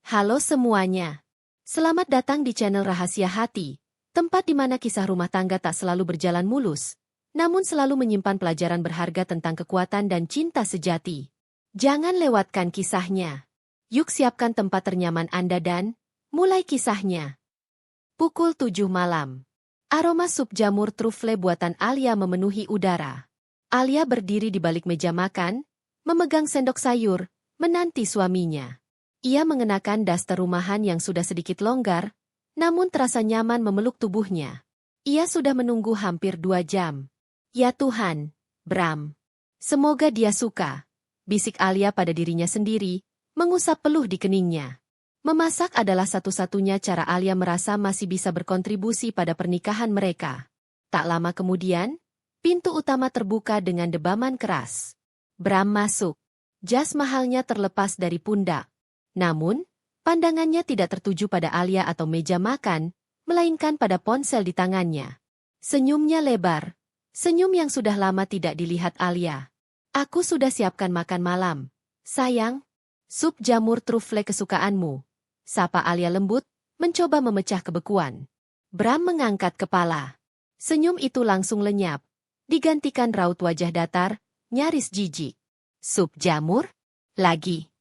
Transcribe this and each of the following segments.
Halo semuanya. Selamat datang di channel Rahasia Hati, tempat di mana kisah rumah tangga tak selalu berjalan mulus, namun selalu menyimpan pelajaran berharga tentang kekuatan dan cinta sejati. Jangan lewatkan kisahnya. Yuk siapkan tempat ternyaman Anda dan mulai kisahnya. Pukul 7 malam. Aroma sup jamur trufle buatan Alia memenuhi udara. Alia berdiri di balik meja makan, memegang sendok sayur, menanti suaminya. Ia mengenakan daster rumahan yang sudah sedikit longgar, namun terasa nyaman memeluk tubuhnya. Ia sudah menunggu hampir 2 jam. Ya Tuhan, Bram. Semoga dia suka, bisik Alia pada dirinya sendiri, mengusap peluh di keningnya. Memasak adalah satu-satunya cara Alia merasa masih bisa berkontribusi pada pernikahan mereka. Tak lama kemudian, pintu utama terbuka dengan debaman keras. Bram masuk. Jas mahalnya terlepas dari pundak. Namun, pandangannya tidak tertuju pada Alia atau meja makan, melainkan pada ponsel di tangannya. Senyumnya lebar. Senyum yang sudah lama tidak dilihat Alia. Aku sudah siapkan makan malam. Sayang, sup jamur trufle kesukaanmu. Sapa Alia lembut, mencoba memecah kebekuan. Bram mengangkat kepala. Senyum itu langsung lenyap, digantikan raut wajah datar, nyaris jijik. Sup jamur? Lagi.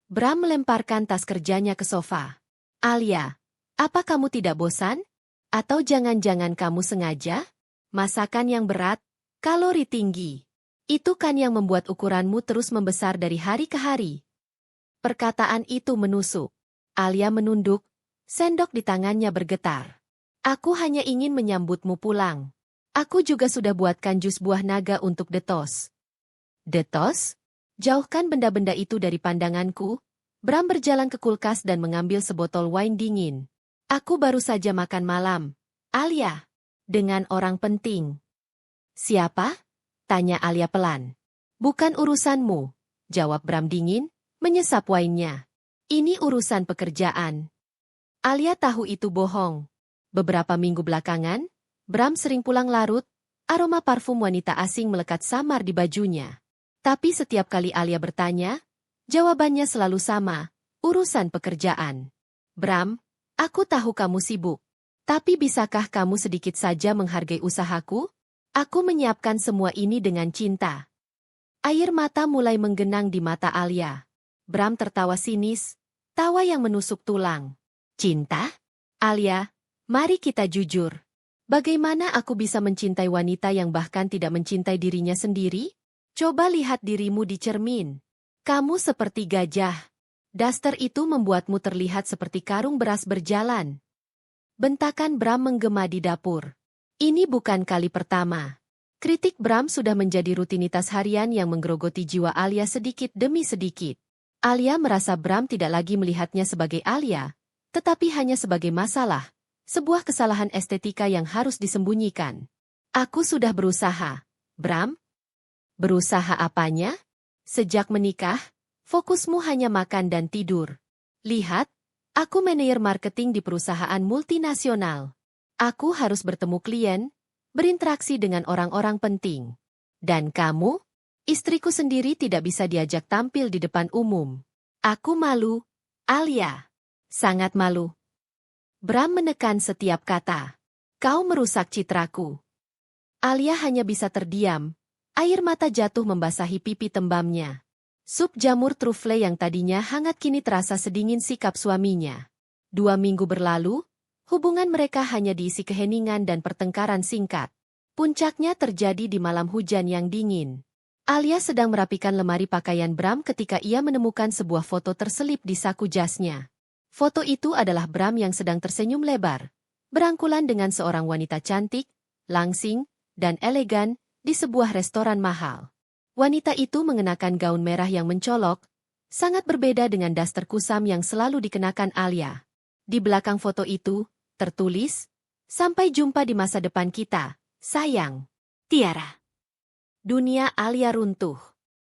Bram melemparkan tas kerjanya ke sofa. Alia, apa kamu tidak bosan? Atau jangan-jangan kamu sengaja? Masakan yang berat, kalori tinggi. Itu kan yang membuat ukuranmu terus membesar dari hari ke hari. Perkataan itu menusuk. Alia menunduk, sendok di tangannya bergetar. Aku hanya ingin menyambutmu pulang. Aku juga sudah buatkan jus buah naga untuk Detos. Detos? Jauhkan benda-benda itu dari pandanganku. Bram berjalan ke kulkas dan mengambil sebotol wine dingin. Aku baru saja makan malam. Alia. Dengan orang penting. Siapa? Tanya Alia pelan. Bukan urusanmu, jawab Bram dingin, menyesap wine-nya. Ini urusan pekerjaan. Alia tahu itu bohong. Beberapa minggu belakangan, Bram sering pulang larut, aroma parfum wanita asing melekat samar di bajunya. Tapi setiap kali Alia bertanya, jawabannya selalu sama, urusan pekerjaan. Bram, aku tahu kamu sibuk. Tapi bisakah kamu sedikit saja menghargai usahaku? Aku menyiapkan semua ini dengan cinta. Air mata mulai menggenang di mata Alia. Bram tertawa sinis, tawa yang menusuk tulang. Cinta? Alia, mari kita jujur. Bagaimana aku bisa mencintai wanita yang bahkan tidak mencintai dirinya sendiri? Coba lihat dirimu di cermin. Kamu seperti gajah. Daster itu membuatmu terlihat seperti karung beras berjalan. Bentakan Bram menggema di dapur. Ini bukan kali pertama. Kritik Bram sudah menjadi rutinitas harian yang menggerogoti jiwa Alia sedikit demi sedikit. Alia merasa Bram tidak lagi melihatnya sebagai Alia, tetapi hanya sebagai masalah, sebuah kesalahan estetika yang harus disembunyikan. Aku sudah berusaha. Bram? Berusaha apanya? Sejak menikah, fokusmu hanya makan dan tidur. Lihat, aku manajer marketing di perusahaan multinasional. Aku harus bertemu klien, berinteraksi dengan orang-orang penting. Dan kamu? Istriku sendiri tidak bisa diajak tampil di depan umum. Aku malu, Alia. Sangat malu. Bram menekan setiap kata. Kau merusak citraku. Alia hanya bisa terdiam. Air mata jatuh membasahi pipi tembamnya. Sup jamur trufle yang tadinya hangat kini terasa sedingin sikap suaminya. 2 minggu berlalu, hubungan mereka hanya diisi keheningan dan pertengkaran singkat. Puncaknya terjadi di malam hujan yang dingin. Alia sedang merapikan lemari pakaian Bram ketika ia menemukan sebuah foto terselip di saku jasnya. Foto itu adalah Bram yang sedang tersenyum lebar, berangkulan dengan seorang wanita cantik, langsing, dan elegan, di sebuah restoran mahal. Wanita itu mengenakan gaun merah yang mencolok, sangat berbeda dengan daster kusam yang selalu dikenakan Alia. Di belakang foto itu, tertulis, "Sampai jumpa di masa depan kita, sayang. Tiara." Dunia Alia runtuh.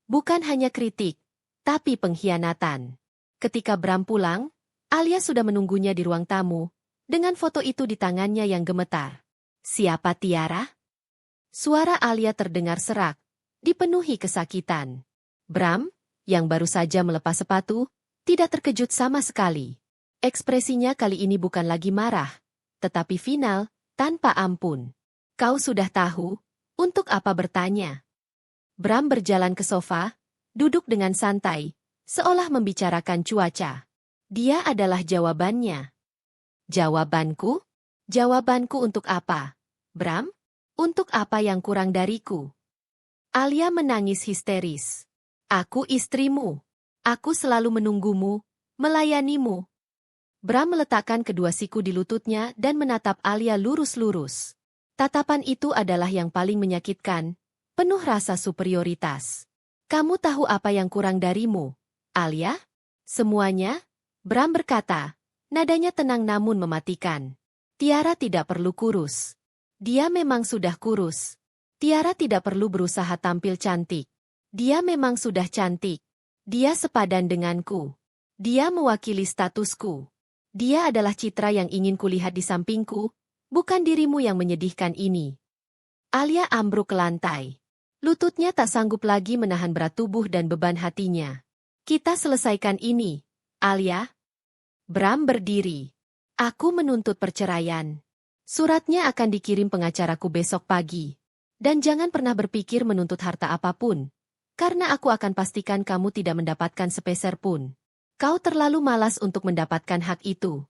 Bukan hanya kritik, tapi pengkhianatan. Ketika Bram pulang, Alia sudah menunggunya di ruang tamu, dengan foto itu di tangannya yang gemetar. Siapa Tiara? Suara Alia terdengar serak, dipenuhi kesakitan. Bram, yang baru saja melepas sepatu, Tidak terkejut sama sekali. Ekspresinya kali ini bukan lagi marah, tetapi final, tanpa ampun. Kau sudah tahu, untuk apa bertanya? Bram berjalan ke sofa, duduk dengan santai, seolah membicarakan cuaca. Dia adalah jawabannya. Jawabanku? Jawabanku untuk apa? Bram? Untuk apa yang kurang dariku? Alia menangis histeris. Aku istrimu. Aku selalu menunggumu, melayanimu. Bram meletakkan kedua siku di lututnya dan menatap Alia lurus-lurus. Tatapan itu adalah yang paling menyakitkan, penuh rasa superioritas. Kamu tahu apa yang kurang darimu, Alia? Semuanya? Bram berkata, nadanya tenang namun mematikan. Tiara tidak perlu kurus. Dia memang sudah kurus. Tiara tidak perlu berusaha tampil cantik. Dia memang sudah cantik. Dia sepadan denganku. Dia mewakili statusku. Dia adalah citra yang ingin kulihat di sampingku, bukan dirimu yang menyedihkan ini. Alia ambruk ke lantai. Lututnya tak sanggup lagi menahan berat tubuh dan beban hatinya. Kita selesaikan ini, Alia. Bram berdiri. Aku menuntut perceraian. Suratnya akan dikirim pengacaraku besok pagi. Dan jangan pernah berpikir menuntut harta apapun. Karena aku akan pastikan kamu tidak mendapatkan sepeser pun. Kau terlalu malas untuk mendapatkan hak itu.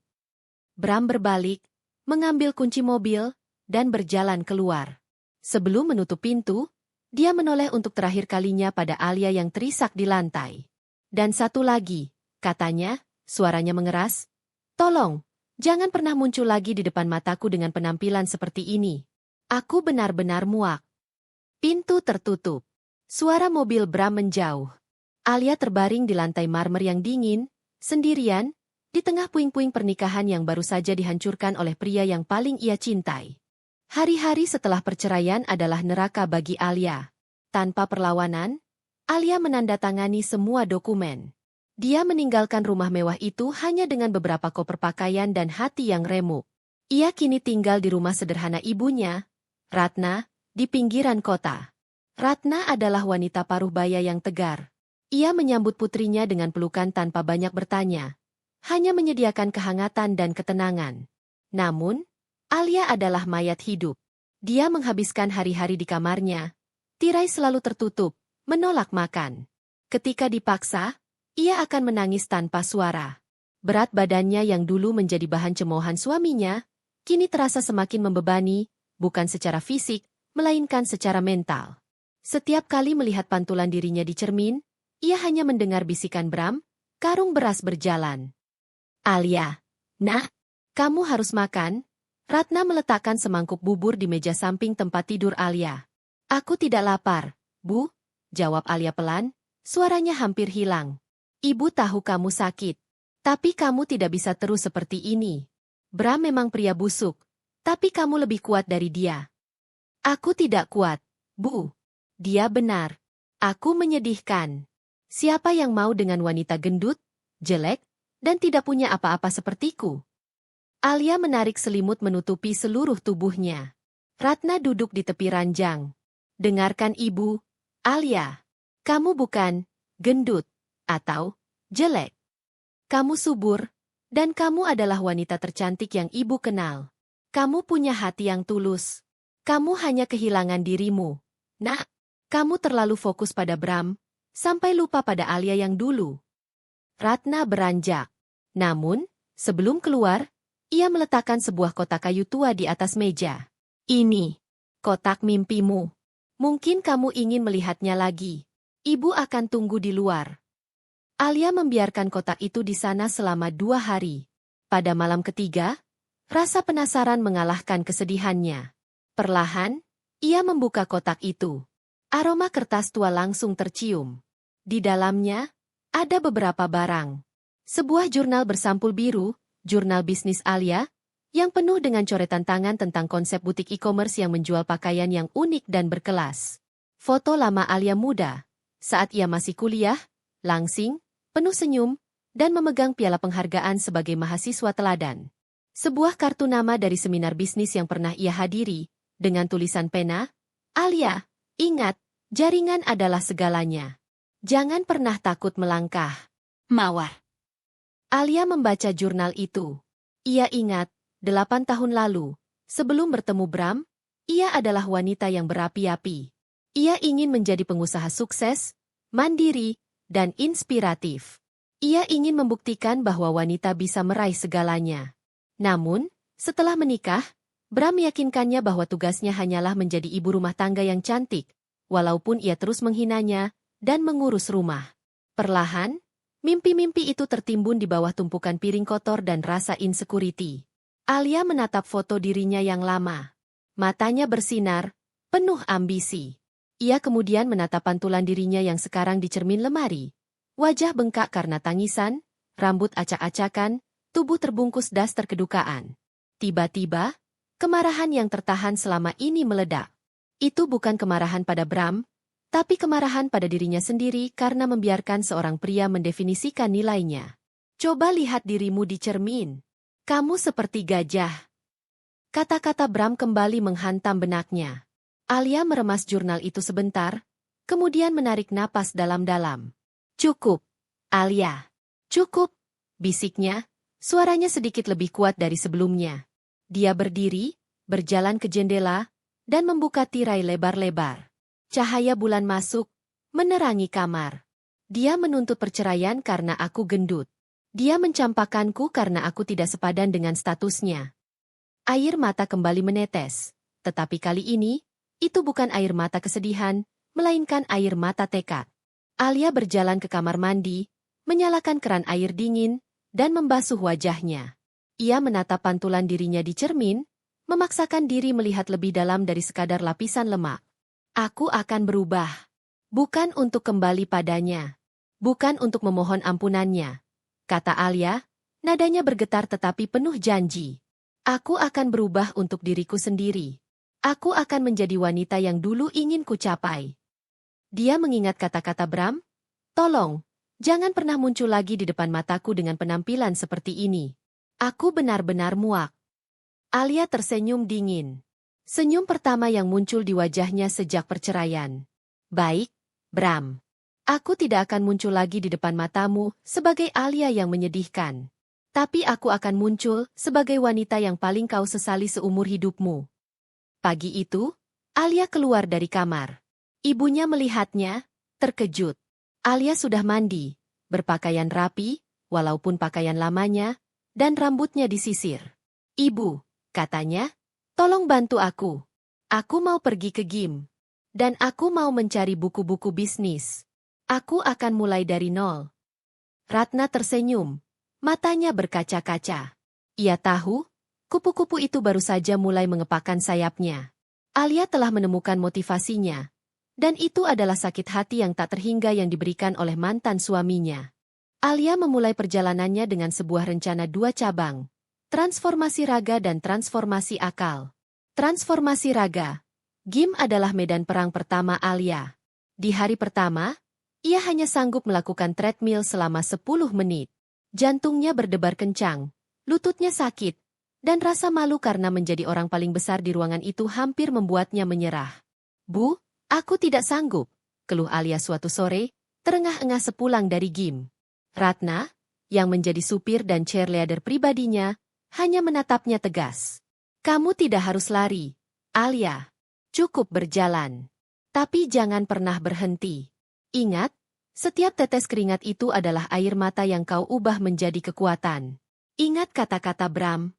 Bram berbalik, mengambil kunci mobil, dan berjalan keluar. Sebelum menutup pintu, dia menoleh untuk terakhir kalinya pada Alia yang terisak di lantai. Dan satu lagi, katanya, suaranya mengeras, tolong, jangan pernah muncul lagi di depan mataku dengan penampilan seperti ini. Aku benar-benar muak. Pintu tertutup. Suara mobil Bram menjauh. Alia terbaring di lantai marmer yang dingin, sendirian, di tengah puing-puing pernikahan yang baru saja dihancurkan oleh pria yang paling ia cintai. Hari-hari setelah perceraian adalah neraka bagi Alia. Tanpa perlawanan, Alia menandatangani semua dokumen. Dia meninggalkan rumah mewah itu hanya dengan beberapa koper pakaian dan hati yang remuk. Ia kini tinggal di rumah sederhana ibunya, Ratna, di pinggiran kota. Ratna adalah wanita paruh baya yang tegar. Ia menyambut putrinya dengan pelukan tanpa banyak bertanya. Hanya menyediakan kehangatan dan ketenangan. Namun, Alia adalah mayat hidup. Dia menghabiskan hari-hari di kamarnya. Tirai selalu tertutup, menolak makan. Ketika dipaksa, ia akan menangis tanpa suara. Berat badannya yang dulu menjadi bahan cemoohan suaminya, kini terasa semakin membebani, bukan secara fisik, melainkan secara mental. Setiap kali melihat pantulan dirinya di cermin, ia hanya mendengar bisikan Bram, karung beras berjalan. Alia, nak, kamu harus makan. Ratna meletakkan semangkuk bubur di meja samping tempat tidur Alia. Aku tidak lapar, Bu, jawab Alia pelan, suaranya hampir hilang. Ibu tahu kamu sakit, tapi kamu tidak bisa terus seperti ini. Bram memang pria busuk, tapi kamu lebih kuat dari dia. Aku tidak kuat, Bu. Dia benar. Aku menyedihkan. Siapa yang mau dengan wanita gendut, jelek, dan tidak punya apa-apa sepertiku? Alia menarik selimut menutupi seluruh tubuhnya. Ratna duduk di tepi ranjang. Dengarkan ibu, Alia. Kamu bukan gendut atau jelek. Kamu subur, dan kamu adalah wanita tercantik yang ibu kenal. Kamu punya hati yang tulus. Kamu hanya kehilangan dirimu. Nak, kamu terlalu fokus pada Bram, sampai lupa pada Alia yang dulu. Ratna beranjak. Namun, sebelum keluar, ia meletakkan sebuah kotak kayu tua di atas meja. Ini, kotak mimpimu. Mungkin kamu ingin melihatnya lagi. Ibu akan tunggu di luar. Alia membiarkan kotak itu di sana selama 2 hari. Pada malam ketiga, rasa penasaran mengalahkan kesedihannya. Perlahan, ia membuka kotak itu. Aroma kertas tua langsung tercium. Di dalamnya, ada beberapa barang. Sebuah jurnal bersampul biru, jurnal bisnis Alia, yang penuh dengan coretan tangan tentang konsep butik e-commerce yang menjual pakaian yang unik dan berkelas. Foto lama Alia muda, saat ia masih kuliah, langsing, penuh senyum, dan memegang piala penghargaan sebagai mahasiswa teladan. Sebuah kartu nama dari seminar bisnis yang pernah ia hadiri, dengan tulisan pena, Alia, ingat, jaringan adalah segalanya. Jangan pernah takut melangkah. Mawar. Alia membaca jurnal itu. Ia ingat, 8 tahun lalu, sebelum bertemu Bram, ia adalah wanita yang berapi-api. Ia ingin menjadi pengusaha sukses, mandiri, dan inspiratif. Ia ingin membuktikan bahwa wanita bisa meraih segalanya. Namun, setelah menikah, Bram meyakinkannya bahwa tugasnya hanyalah menjadi ibu rumah tangga yang cantik, walaupun ia terus menghinanya dan mengurus rumah. Perlahan, mimpi-mimpi itu tertimbun di bawah tumpukan piring kotor dan rasa insecurity. Alia menatap foto dirinya yang lama. Matanya bersinar, penuh ambisi. Ia kemudian menatap pantulan dirinya yang sekarang di cermin lemari. Wajah bengkak karena tangisan, rambut acak-acakan, tubuh terbungkus daster kedukaan. Tiba-tiba, kemarahan yang tertahan selama ini meledak. Itu bukan kemarahan pada Bram, tapi kemarahan pada dirinya sendiri karena membiarkan seorang pria mendefinisikan nilainya. Coba lihat dirimu di cermin. Kamu seperti gajah. Kata-kata Bram kembali menghantam benaknya. Alia meremas jurnal itu sebentar, kemudian menarik napas dalam-dalam. Cukup, Alia. Cukup, bisiknya, suaranya sedikit lebih kuat dari sebelumnya. Dia berdiri, berjalan ke jendela, dan membuka tirai lebar-lebar. Cahaya bulan masuk, menerangi kamar. Dia menuntut perceraian karena aku gendut. Dia mencampakkanku karena aku tidak sepadan dengan statusnya. Air mata kembali menetes, tetapi kali ini, itu bukan air mata kesedihan, melainkan air mata tekad. Alia berjalan ke kamar mandi, menyalakan keran air dingin, dan membasuh wajahnya. Ia menatap pantulan dirinya di cermin, memaksakan diri melihat lebih dalam dari sekadar lapisan lemak. Aku akan berubah. Bukan untuk kembali padanya. Bukan untuk memohon ampunannya. Kata Alia, nadanya bergetar tetapi penuh janji. Aku akan berubah untuk diriku sendiri. Aku akan menjadi wanita yang dulu ingin ku capai. Dia mengingat kata-kata Bram, tolong, jangan pernah muncul lagi di depan mataku dengan penampilan seperti ini. Aku benar-benar muak. Alia tersenyum dingin. Senyum pertama yang muncul di wajahnya sejak perceraian. Baik, Bram. Aku tidak akan muncul lagi di depan matamu sebagai Alia yang menyedihkan. Tapi aku akan muncul sebagai wanita yang paling kau sesali seumur hidupmu. Pagi itu, Alia keluar dari kamar. Ibunya melihatnya, terkejut. Alia sudah mandi, berpakaian rapi, walaupun pakaian lamanya, dan rambutnya disisir. Ibu, katanya, tolong bantu aku. Aku mau pergi ke gym. Dan aku mau mencari buku-buku bisnis. Aku akan mulai dari nol. Ratna tersenyum, matanya berkaca-kaca. Ia tahu, kupu-kupu itu baru saja mulai mengepakkan sayapnya. Alia telah menemukan motivasinya. Dan itu adalah sakit hati yang tak terhingga yang diberikan oleh mantan suaminya. Alia memulai perjalanannya dengan sebuah rencana 2 cabang. Transformasi raga dan transformasi akal. Transformasi raga. Gym adalah medan perang pertama Alia. Di hari pertama, ia hanya sanggup melakukan treadmill selama 10 menit. Jantungnya berdebar kencang, lututnya sakit, dan rasa malu karena menjadi orang paling besar di ruangan itu hampir membuatnya menyerah. Bu, aku tidak sanggup, keluh Alia suatu sore, terengah-engah sepulang dari gym. Ratna, yang menjadi supir dan cheerleader pribadinya, hanya menatapnya tegas. Kamu tidak harus lari, Alia. Cukup berjalan. Tapi jangan pernah berhenti. Ingat, setiap tetes keringat itu adalah air mata yang kau ubah menjadi kekuatan. Ingat kata-kata Bram.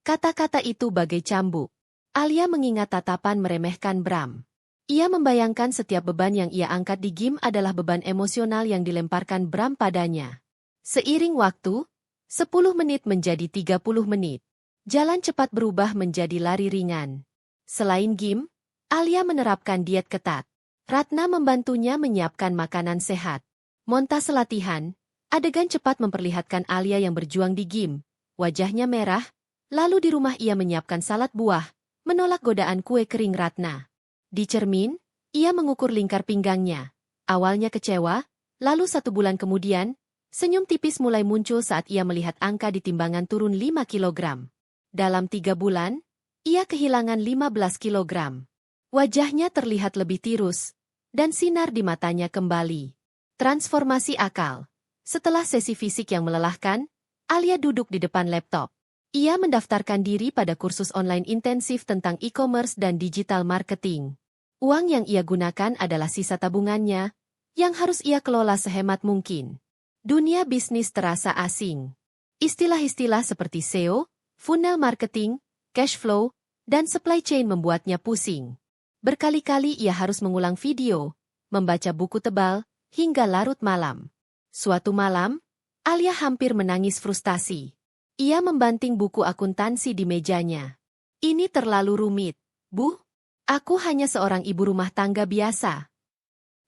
Kata-kata itu bagai cambuk. Alia mengingat tatapan meremehkan Bram. Ia membayangkan setiap beban yang ia angkat di gym adalah beban emosional yang dilemparkan Bram padanya. Seiring waktu, 10 menit menjadi 30 menit. Jalan cepat berubah menjadi lari ringan. Selain gym, Alia menerapkan diet ketat. Ratna membantunya menyiapkan makanan sehat. Montas latihan, adegan cepat memperlihatkan Alia yang berjuang di gym. Wajahnya merah, lalu di rumah ia menyiapkan salad buah, menolak godaan kue kering Ratna. Di cermin, ia mengukur lingkar pinggangnya. Awalnya kecewa, lalu 1 bulan kemudian, senyum tipis mulai muncul saat ia melihat angka di timbangan turun 5 kilogram. Dalam 3 bulan, ia kehilangan 15 kilogram. Wajahnya terlihat lebih tirus, dan sinar di matanya kembali. Transformasi akal. Setelah sesi fisik yang melelahkan, Alia duduk di depan laptop. Ia mendaftarkan diri pada kursus online intensif tentang e-commerce dan digital marketing. Uang yang ia gunakan adalah sisa tabungannya, yang harus ia kelola sehemat mungkin. Dunia bisnis terasa asing. Istilah-istilah seperti SEO, funnel marketing, cash flow, dan supply chain membuatnya pusing. Berkali-kali ia harus mengulang video, membaca buku tebal, hingga larut malam. Suatu malam, Alia hampir menangis frustasi. Ia membanting buku akuntansi di mejanya. Ini terlalu rumit, Bu. Aku hanya seorang ibu rumah tangga biasa.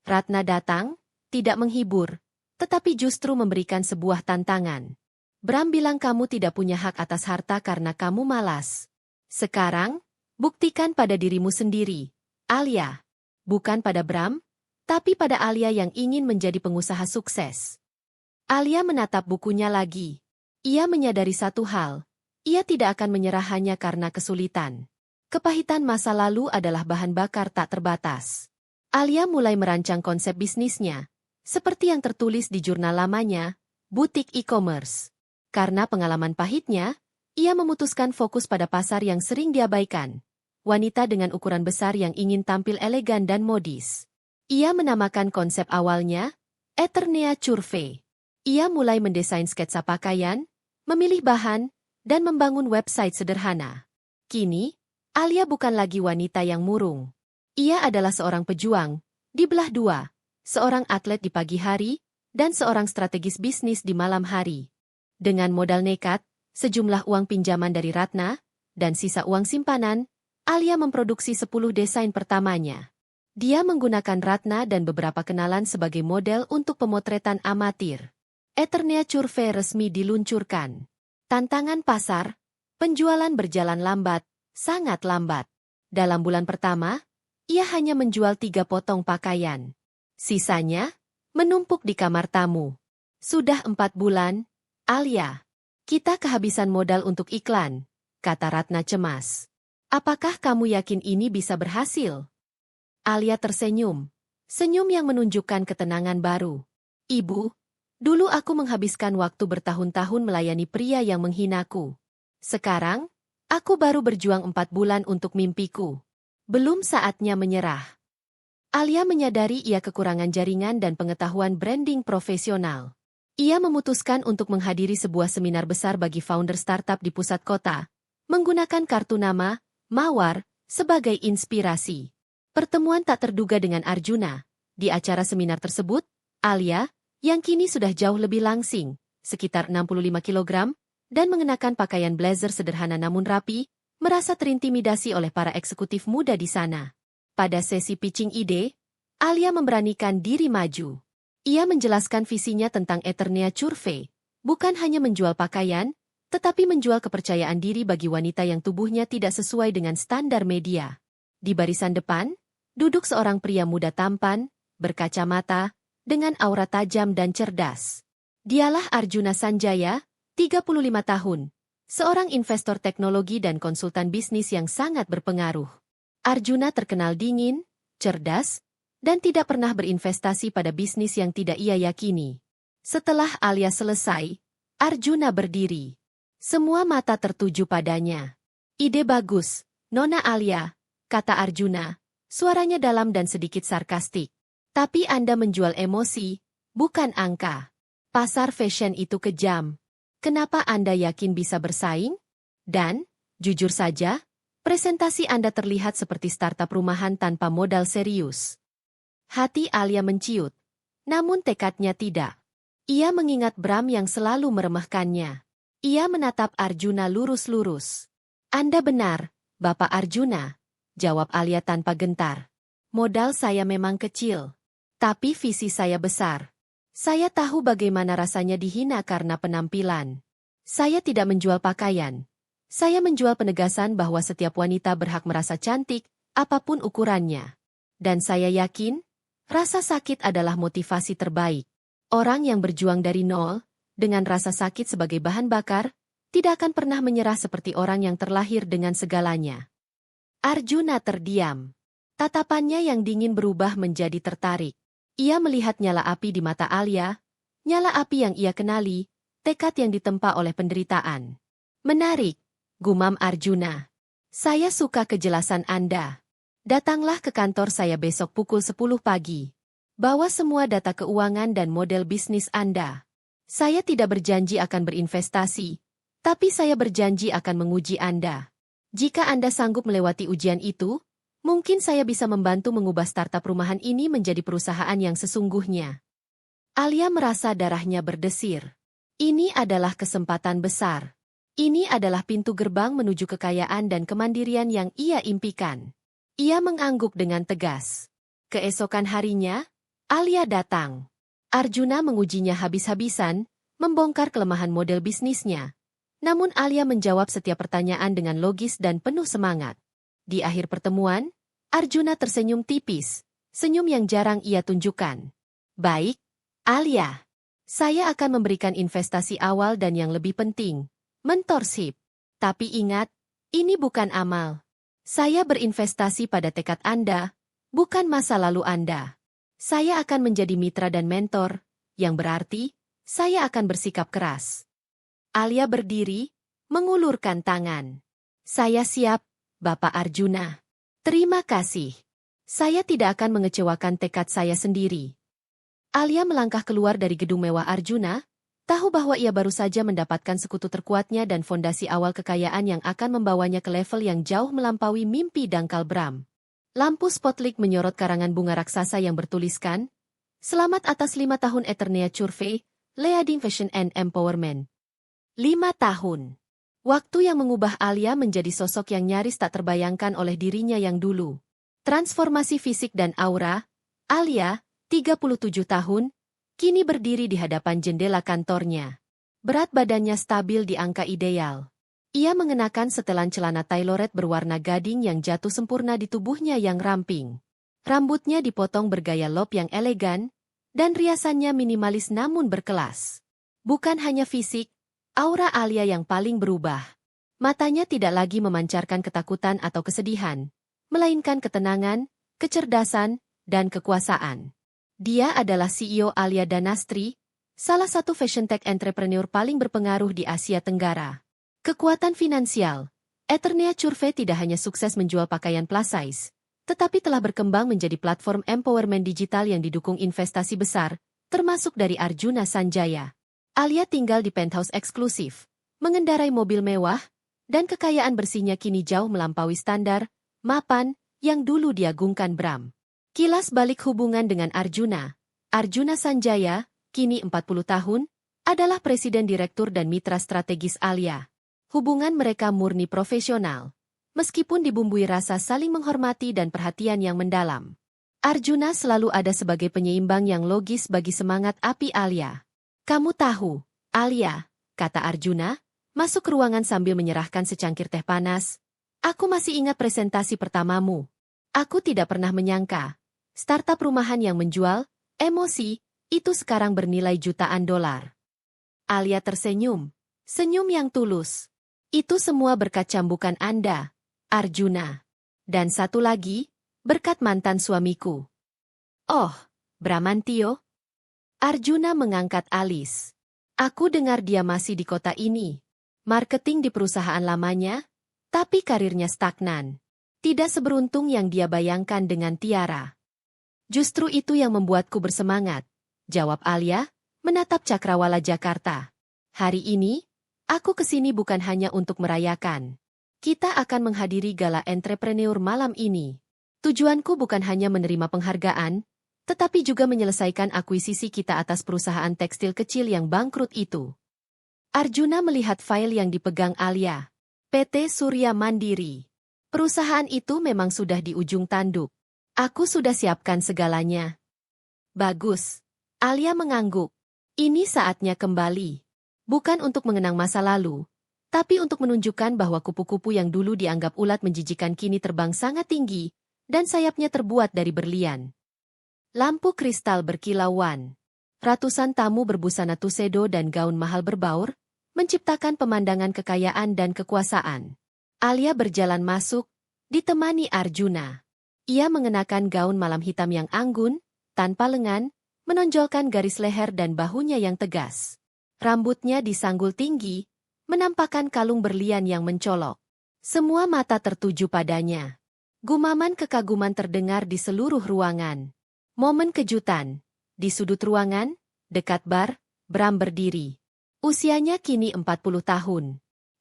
Ratna datang, tidak menghibur, tetapi justru memberikan sebuah tantangan. Bram bilang kamu tidak punya hak atas harta karena kamu malas. Sekarang, buktikan pada dirimu sendiri, Alia. Bukan pada Bram, tapi pada Alia yang ingin menjadi pengusaha sukses. Alia menatap bukunya lagi. Ia menyadari satu hal, ia tidak akan menyerah hanya karena kesulitan. Kepahitan masa lalu adalah bahan bakar tak terbatas. Alia mulai merancang konsep bisnisnya, seperti yang tertulis di jurnal lamanya, butik e-commerce. Karena pengalaman pahitnya, ia memutuskan fokus pada pasar yang sering diabaikan, wanita dengan ukuran besar yang ingin tampil elegan dan modis. Ia menamakan konsep awalnya, Eternia Curve. Ia mulai mendesain sketsa pakaian, memilih bahan, dan membangun website sederhana. Kini, Alia bukan lagi wanita yang murung. Ia adalah seorang pejuang, di belah dua, seorang atlet di pagi hari, dan seorang strategis bisnis di malam hari. Dengan modal nekat, sejumlah uang pinjaman dari Ratna, dan sisa uang simpanan, Alia memproduksi 10 desain pertamanya. Dia menggunakan Ratna dan beberapa kenalan sebagai model untuk pemotretan amatir. Eternia Curve resmi diluncurkan. Tantangan pasar, penjualan berjalan lambat, sangat lambat. Dalam bulan pertama, ia hanya menjual 3 potong pakaian. Sisanya, menumpuk di kamar tamu. Sudah 4 bulan, Alia. Kita kehabisan modal untuk iklan, kata Ratna cemas. Apakah kamu yakin ini bisa berhasil? Alia tersenyum. Senyum yang menunjukkan ketenangan baru. Ibu, dulu aku menghabiskan waktu bertahun-tahun melayani pria yang menghinaku. Sekarang, aku baru berjuang 4 bulan untuk mimpiku. Belum saatnya menyerah. Alia menyadari ia kekurangan jaringan dan pengetahuan branding profesional. Ia memutuskan untuk menghadiri sebuah seminar besar bagi founder startup di pusat kota, menggunakan kartu nama, Mawar, sebagai inspirasi. Pertemuan tak terduga dengan Arjuna. Di acara seminar tersebut, Alia, yang kini sudah jauh lebih langsing, sekitar 65 kg, dan mengenakan pakaian blazer sederhana namun rapi, merasa terintimidasi oleh para eksekutif muda di sana. Pada sesi pitching ide, Alia memberanikan diri maju. Ia menjelaskan visinya tentang Eternia Curve, bukan hanya menjual pakaian, tetapi menjual kepercayaan diri bagi wanita yang tubuhnya tidak sesuai dengan standar media. Di barisan depan, duduk seorang pria muda tampan, berkacamata, dengan aura tajam dan cerdas. Dialah Arjuna Sanjaya, 35 tahun, seorang investor teknologi dan konsultan bisnis yang sangat berpengaruh. Arjuna terkenal dingin, cerdas, dan tidak pernah berinvestasi pada bisnis yang tidak ia yakini. Setelah Alia selesai, Arjuna berdiri. Semua mata tertuju padanya. Ide bagus, Nona Alia, kata Arjuna, suaranya dalam dan sedikit sarkastik. Tapi Anda menjual emosi, bukan angka. Pasar fashion itu kejam. Kenapa Anda yakin bisa bersaing? Dan, jujur saja, presentasi Anda terlihat seperti startup rumahan tanpa modal serius. Hati Alia menciut, namun tekadnya tidak. Ia mengingat Bram yang selalu meremehkannya. Ia menatap Arjuna lurus-lurus. Anda benar, Bapak Arjuna, jawab Alia tanpa gentar. Modal saya memang kecil, tapi visi saya besar. Saya tahu bagaimana rasanya dihina karena penampilan. Saya tidak menjual pakaian. Saya menjual penegasan bahwa setiap wanita berhak merasa cantik, apapun ukurannya. Dan saya yakin, rasa sakit adalah motivasi terbaik. Orang yang berjuang dari nol, dengan rasa sakit sebagai bahan bakar, tidak akan pernah menyerah seperti orang yang terlahir dengan segalanya. Arjuna terdiam. Tatapannya yang dingin berubah menjadi tertarik. Ia melihat nyala api di mata Alia, Nyala api yang ia kenali, tekad yang ditempa oleh penderitaan. Menarik, gumam Arjuna. Saya suka kejelasan Anda. Datanglah ke kantor saya besok pukul 10 pagi. Bawa semua data keuangan dan model bisnis Anda. Saya tidak berjanji akan berinvestasi, tapi saya berjanji akan menguji Anda. Jika Anda sanggup melewati ujian itu, mungkin saya bisa membantu mengubah startup rumahan ini menjadi perusahaan yang sesungguhnya. Alia merasa darahnya berdesir. Ini adalah kesempatan besar. Ini adalah pintu gerbang menuju kekayaan dan kemandirian yang ia impikan. Ia mengangguk dengan tegas. Keesokan harinya, Alia datang. Arjuna mengujinya habis-habisan, membongkar kelemahan model bisnisnya. Namun Alia menjawab setiap pertanyaan dengan logis dan penuh semangat. Di akhir pertemuan, Arjuna tersenyum tipis, senyum yang jarang ia tunjukkan. Baik, Alia. Saya akan memberikan investasi awal dan yang lebih penting, mentorship. Tapi ingat, ini bukan amal. Saya berinvestasi pada tekad Anda, bukan masa lalu Anda. Saya akan menjadi mitra dan mentor, yang berarti, saya akan bersikap keras. Alia berdiri, mengulurkan tangan. Saya siap, Bapak Arjuna. Terima kasih. Saya tidak akan mengecewakan tekad saya sendiri. Alia melangkah keluar dari gedung mewah Arjuna, tahu bahwa ia baru saja mendapatkan sekutu terkuatnya dan fondasi awal kekayaan yang akan membawanya ke level yang jauh melampaui mimpi dangkal Bram. Lampu spotlight menyorot karangan bunga raksasa yang bertuliskan, "Selamat atas 5 tahun Eternia Curve, Leading Fashion and Empowerment." 5 tahun. Waktu yang mengubah Alia menjadi sosok yang nyaris tak terbayangkan oleh dirinya yang dulu. Transformasi fisik dan aura, Alia, 37 tahun, kini berdiri di hadapan jendela kantornya. Berat badannya stabil di angka ideal. Ia mengenakan setelan celana tailored berwarna gading yang jatuh sempurna di tubuhnya yang ramping. Rambutnya dipotong bergaya lob yang elegan, dan riasannya minimalis namun berkelas. Bukan hanya fisik, aura Alia yang paling berubah. Matanya tidak lagi memancarkan ketakutan atau kesedihan, melainkan ketenangan, kecerdasan, dan kekuasaan. Dia adalah CEO Alia Danastri, salah satu fashion tech entrepreneur paling berpengaruh di Asia Tenggara. Kekuatan finansial, Eternia Curve tidak hanya sukses menjual pakaian plus size, tetapi telah berkembang menjadi platform empowerment digital yang didukung investasi besar, termasuk dari Arjuna Sanjaya. Alia tinggal di penthouse eksklusif, mengendarai mobil mewah, dan kekayaan bersihnya kini jauh melampaui standar, mapan, yang dulu diagungkan Bram. Kilas balik hubungan dengan Arjuna. Arjuna Sanjaya, kini 40 tahun, adalah presiden direktur dan mitra strategis Alia. Hubungan mereka murni profesional, meskipun dibumbui rasa saling menghormati dan perhatian yang mendalam. Arjuna selalu ada sebagai penyeimbang yang logis bagi semangat api Alia. Kamu tahu, Alia, kata Arjuna, masuk ke ruangan sambil menyerahkan secangkir teh panas. Aku masih ingat presentasi pertamamu. Aku tidak pernah menyangka. Startup rumahan yang menjual, emosi, itu sekarang bernilai jutaan dolar. Alia tersenyum. Senyum yang tulus. Itu semua berkat cambukan Anda, Arjuna. Dan satu lagi, berkat mantan suamiku. Oh, Bramantio? Arjuna mengangkat alis. Aku dengar dia masih di kota ini. Marketing di perusahaan lamanya, tapi karirnya stagnan. Tidak seberuntung yang dia bayangkan dengan Tiara. Justru itu yang membuatku bersemangat, jawab Alia, menatap Cakrawala Jakarta. Hari ini, aku kesini bukan hanya untuk merayakan. Kita akan menghadiri gala entrepreneur malam ini. Tujuanku bukan hanya menerima penghargaan, tetapi juga menyelesaikan akuisisi kita atas perusahaan tekstil kecil yang bangkrut itu. Arjuna melihat file yang dipegang Alia. PT Surya Mandiri. Perusahaan itu memang sudah di ujung tanduk. Aku sudah siapkan segalanya. Bagus. Alia mengangguk. Ini saatnya kembali. Bukan untuk mengenang masa lalu, tapi untuk menunjukkan bahwa kupu-kupu yang dulu dianggap ulat menjijikan kini terbang sangat tinggi, dan sayapnya terbuat dari berlian. Lampu kristal berkilauan. Ratusan tamu berbusana tuxedo dan gaun mahal berbaur, menciptakan pemandangan kekayaan dan kekuasaan. Alia berjalan masuk, ditemani Arjuna. Ia mengenakan gaun malam hitam yang anggun, tanpa lengan, menonjolkan garis leher dan bahunya yang tegas. Rambutnya disanggul tinggi, menampakkan kalung berlian yang mencolok. Semua mata tertuju padanya. Gumaman kekaguman terdengar di seluruh ruangan. Momen kejutan. Di sudut ruangan, dekat bar, Bram berdiri. Usianya kini 40 tahun.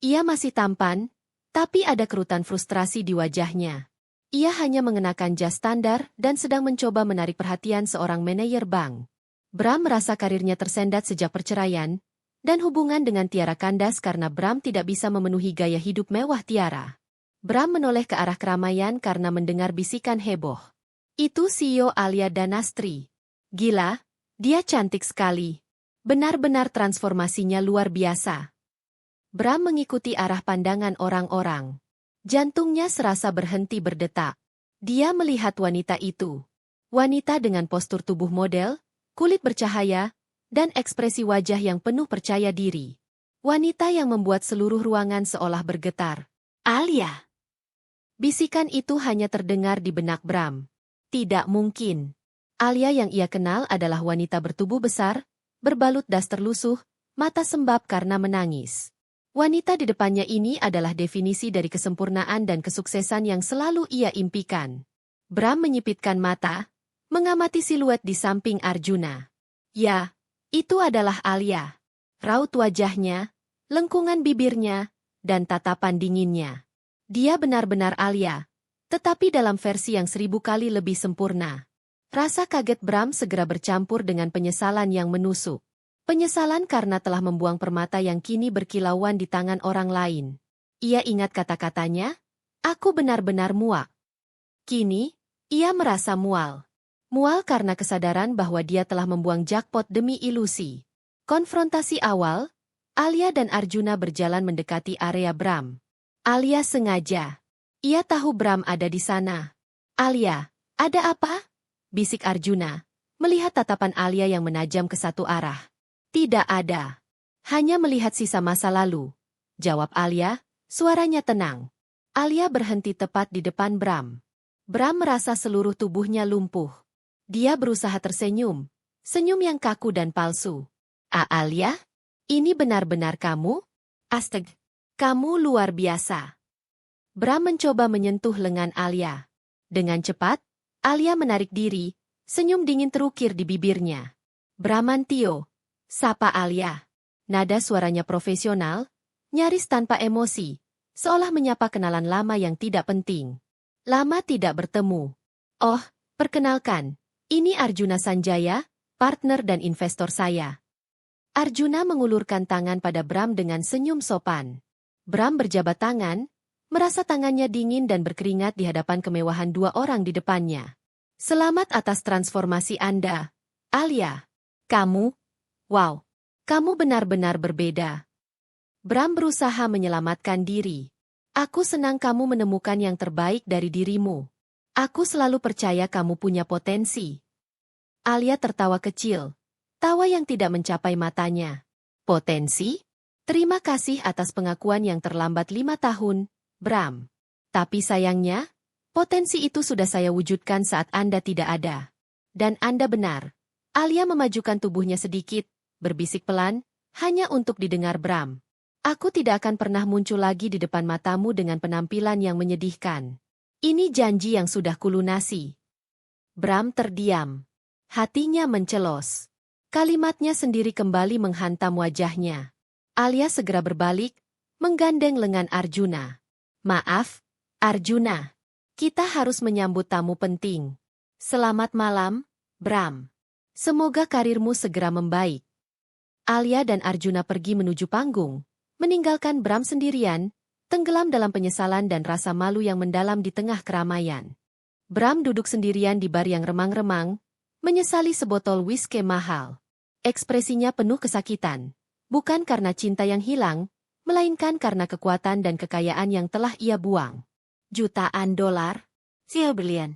Ia masih tampan, tapi ada kerutan frustrasi di wajahnya. Ia hanya mengenakan jas standar dan sedang mencoba menarik perhatian seorang manajer bank. Bram merasa karirnya tersendat sejak perceraian, dan hubungan dengan Tiara kandas karena Bram tidak bisa memenuhi gaya hidup mewah Tiara. Bram menoleh ke arah keramaian karena mendengar bisikan heboh. Itu CEO Alia Danastri. Gila, dia cantik sekali. Benar-benar transformasinya luar biasa. Bram mengikuti arah pandangan orang-orang. Jantungnya serasa berhenti berdetak. Dia melihat wanita itu. Wanita dengan postur tubuh model, kulit bercahaya, dan ekspresi wajah yang penuh percaya diri. Wanita yang membuat seluruh ruangan seolah bergetar. Alia! Bisikan itu hanya terdengar di benak Bram. Tidak mungkin. Alia yang ia kenal adalah wanita bertubuh besar, berbalut das terlusuh, mata sembab karena menangis. Wanita di depannya ini adalah definisi dari kesempurnaan dan kesuksesan yang selalu ia impikan. Bram menyipitkan mata, mengamati siluet di samping Arjuna. Ya, itu adalah Alia. Raut wajahnya, lengkungan bibirnya, dan tatapan dinginnya. Dia benar-benar Alia, tetapi dalam versi yang 1000 kali lebih sempurna. Rasa kaget Bram segera bercampur dengan penyesalan yang menusuk. Penyesalan karena telah membuang permata yang kini berkilauan di tangan orang lain. Ia ingat kata-katanya, aku benar-benar muak. Kini, ia merasa mual. Mual karena kesadaran bahwa dia telah membuang jackpot demi ilusi. Konfrontasi awal, Alia dan Arjuna berjalan mendekati area Bram. Alia sengaja. Ia tahu Bram ada di sana. Alia, ada apa? Bisik Arjuna, melihat tatapan Alia yang menajam ke satu arah. Tidak ada. Hanya melihat sisa masa lalu. Jawab Alia, suaranya tenang. Alia berhenti tepat di depan Bram. Bram merasa seluruh tubuhnya lumpuh. Dia berusaha tersenyum. Senyum yang kaku dan palsu. Alia? Ini benar-benar kamu? Astag, kamu luar biasa. Bram mencoba menyentuh lengan Alia. Dengan cepat, Alia menarik diri, senyum dingin terukir di bibirnya. Bramantio. Sapa Alia. Nada suaranya profesional, nyaris tanpa emosi, seolah menyapa kenalan lama yang tidak penting. Lama tidak bertemu. Oh, perkenalkan, ini Arjuna Sanjaya, partner dan investor saya. Arjuna mengulurkan tangan pada Bram dengan senyum sopan. Bram berjabat tangan, merasa tangannya dingin dan berkeringat di hadapan kemewahan dua orang di depannya. Selamat atas transformasi Anda, Alia. Kamu? Wow, kamu benar-benar berbeda. Bram berusaha menyelamatkan diri. Aku senang kamu menemukan yang terbaik dari dirimu. Aku selalu percaya kamu punya potensi. Alia tertawa kecil, tawa yang tidak mencapai matanya. Potensi? Terima kasih atas pengakuan yang terlambat 5 tahun, Bram. Tapi sayangnya, potensi itu sudah saya wujudkan saat Anda tidak ada. Dan Anda benar. Alia memajukan tubuhnya sedikit, berbisik pelan, hanya untuk didengar Bram. Aku tidak akan pernah muncul lagi di depan matamu dengan penampilan yang menyedihkan. Ini janji yang sudah kulunasi. Bram terdiam. Hatinya mencelos. Kalimatnya sendiri kembali menghantam wajahnya. Alia segera berbalik, menggandeng lengan Arjuna. Maaf, Arjuna. Kita harus menyambut tamu penting. Selamat malam, Bram. Semoga karirmu segera membaik. Alia dan Arjuna pergi menuju panggung, meninggalkan Bram sendirian, tenggelam dalam penyesalan dan rasa malu yang mendalam di tengah keramaian. Bram duduk sendirian di bar yang remang-remang, menyesali sebotol whisky mahal. Ekspresinya penuh kesakitan, bukan karena cinta yang hilang, melainkan karena kekuatan dan kekayaan yang telah ia buang. Jutaan dolar? Sia berlian.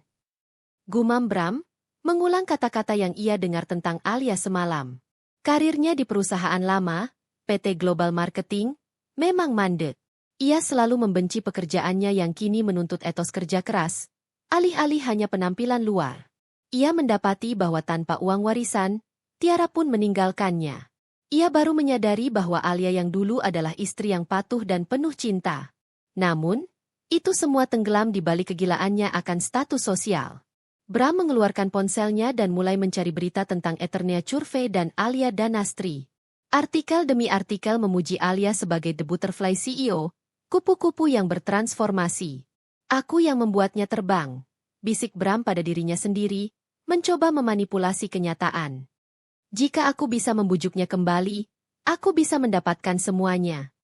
Gumam Bram, mengulang kata-kata yang ia dengar tentang Alia semalam. Karirnya di perusahaan lama, PT Global Marketing, memang mandek. Ia selalu membenci pekerjaannya yang kini menuntut etos kerja keras, alih-alih hanya penampilan luar. Ia mendapati bahwa tanpa uang warisan, Tiara pun meninggalkannya. Ia baru menyadari bahwa Alia yang dulu adalah istri yang patuh dan penuh cinta. Namun, itu semua tenggelam di balik kegilaannya akan status sosial. Bram mengeluarkan ponselnya dan mulai mencari berita tentang Eternia Curve dan Alia Danastri. Artikel demi artikel memuji Alia sebagai The Butterfly CEO, kupu-kupu yang bertransformasi. Aku yang membuatnya terbang, bisik Bram pada dirinya sendiri, mencoba memanipulasi kenyataan. Jika aku bisa membujuknya kembali, aku bisa mendapatkan semuanya.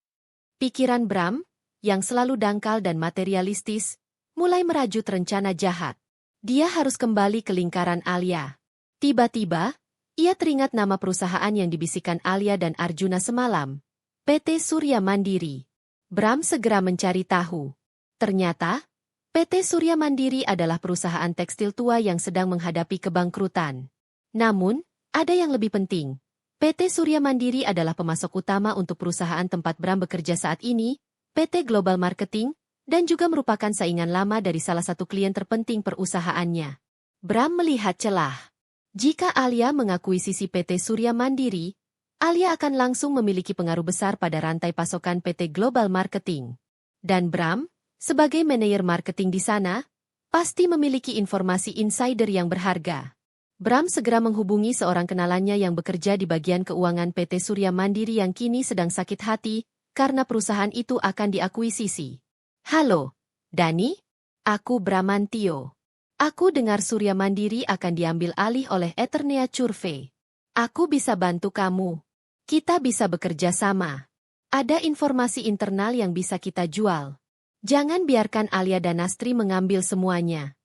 Pikiran Bram, yang selalu dangkal dan materialistis, mulai merajut rencana jahat. Dia harus kembali ke lingkaran Alia. Tiba-tiba, ia teringat nama perusahaan yang dibisikkan Alia dan Arjuna semalam, PT Surya Mandiri. Bram segera mencari tahu. Ternyata, PT Surya Mandiri adalah perusahaan tekstil tua yang sedang menghadapi kebangkrutan. Namun, ada yang lebih penting. PT Surya Mandiri adalah pemasok utama untuk perusahaan tempat Bram bekerja saat ini, PT Global Marketing, dan juga merupakan saingan lama dari salah satu klien terpenting perusahaannya. Bram melihat celah. Jika Alia mengakuisisi PT Surya Mandiri, Alia akan langsung memiliki pengaruh besar pada rantai pasokan PT Global Marketing. Dan Bram, sebagai manajer marketing di sana, pasti memiliki informasi insider yang berharga. Bram segera menghubungi seorang kenalannya yang bekerja di bagian keuangan PT Surya Mandiri yang kini sedang sakit hati karena perusahaan itu akan diakuisisi. Halo, Dani? Aku Bramantio. Aku dengar Surya Mandiri akan diambil alih oleh Eternia Curve. Aku bisa bantu kamu. Kita bisa bekerja sama. Ada informasi internal yang bisa kita jual. Jangan biarkan Alia Danastri mengambil semuanya.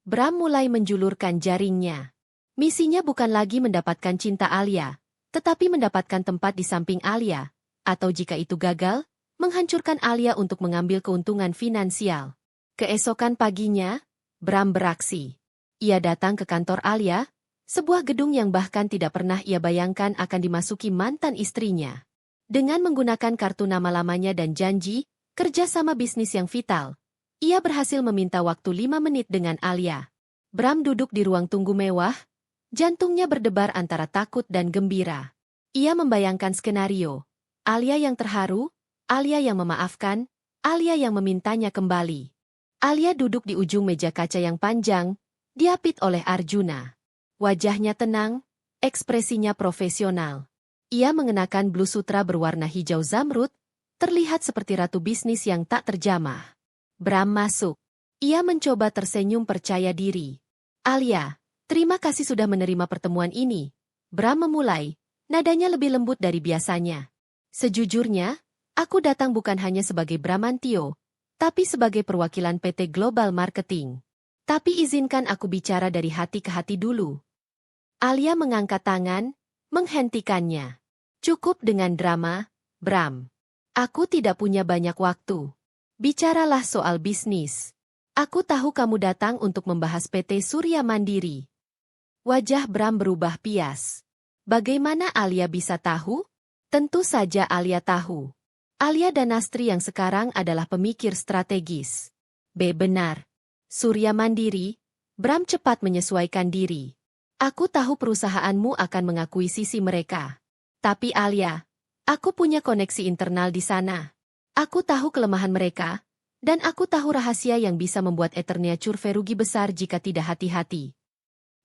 Bram mulai menjulurkan jaringnya. Misinya bukan lagi mendapatkan cinta Alia, tetapi mendapatkan tempat di samping Alia, atau jika itu gagal, menghancurkan Alia untuk mengambil keuntungan finansial. Keesokan paginya, Bram beraksi. Ia datang ke kantor Alia, sebuah gedung yang bahkan tidak pernah ia bayangkan akan dimasuki mantan istrinya. Dengan menggunakan kartu nama lamanya dan janji, kerjasama bisnis yang vital, ia berhasil meminta waktu 5 menit dengan Alia. Bram duduk di ruang tunggu mewah, jantungnya berdebar antara takut dan gembira. Ia membayangkan skenario, Alia yang terharu, Alia yang memaafkan, Alia yang memintanya kembali. Alia duduk di ujung meja kaca yang panjang, diapit oleh Arjuna. Wajahnya tenang, ekspresinya profesional. Ia mengenakan blus sutra berwarna hijau zamrud, terlihat seperti ratu bisnis yang tak terjamah. Bram masuk. Ia mencoba tersenyum percaya diri. Alia, terima kasih sudah menerima pertemuan ini. Bram memulai, nadanya lebih lembut dari biasanya. Sejujurnya, aku datang bukan hanya sebagai Bramantio, tapi sebagai perwakilan PT Global Marketing. Tapi izinkan aku bicara dari hati ke hati dulu. Alia mengangkat tangan, menghentikannya. Cukup dengan drama, Bram. Aku tidak punya banyak waktu. Bicaralah soal bisnis. Aku tahu kamu datang untuk membahas PT Surya Mandiri. Wajah Bram berubah pias. Bagaimana Alia bisa tahu? Tentu saja Alia tahu. Alia Danastri yang sekarang adalah pemikir strategis. Benar. Surya Mandiri, Bram cepat menyesuaikan diri. Aku tahu perusahaanmu akan mengakuisisi mereka. Tapi Alia, aku punya koneksi internal di sana. Aku tahu kelemahan mereka, dan aku tahu rahasia yang bisa membuat Eternia Curve rugi besar jika tidak hati-hati.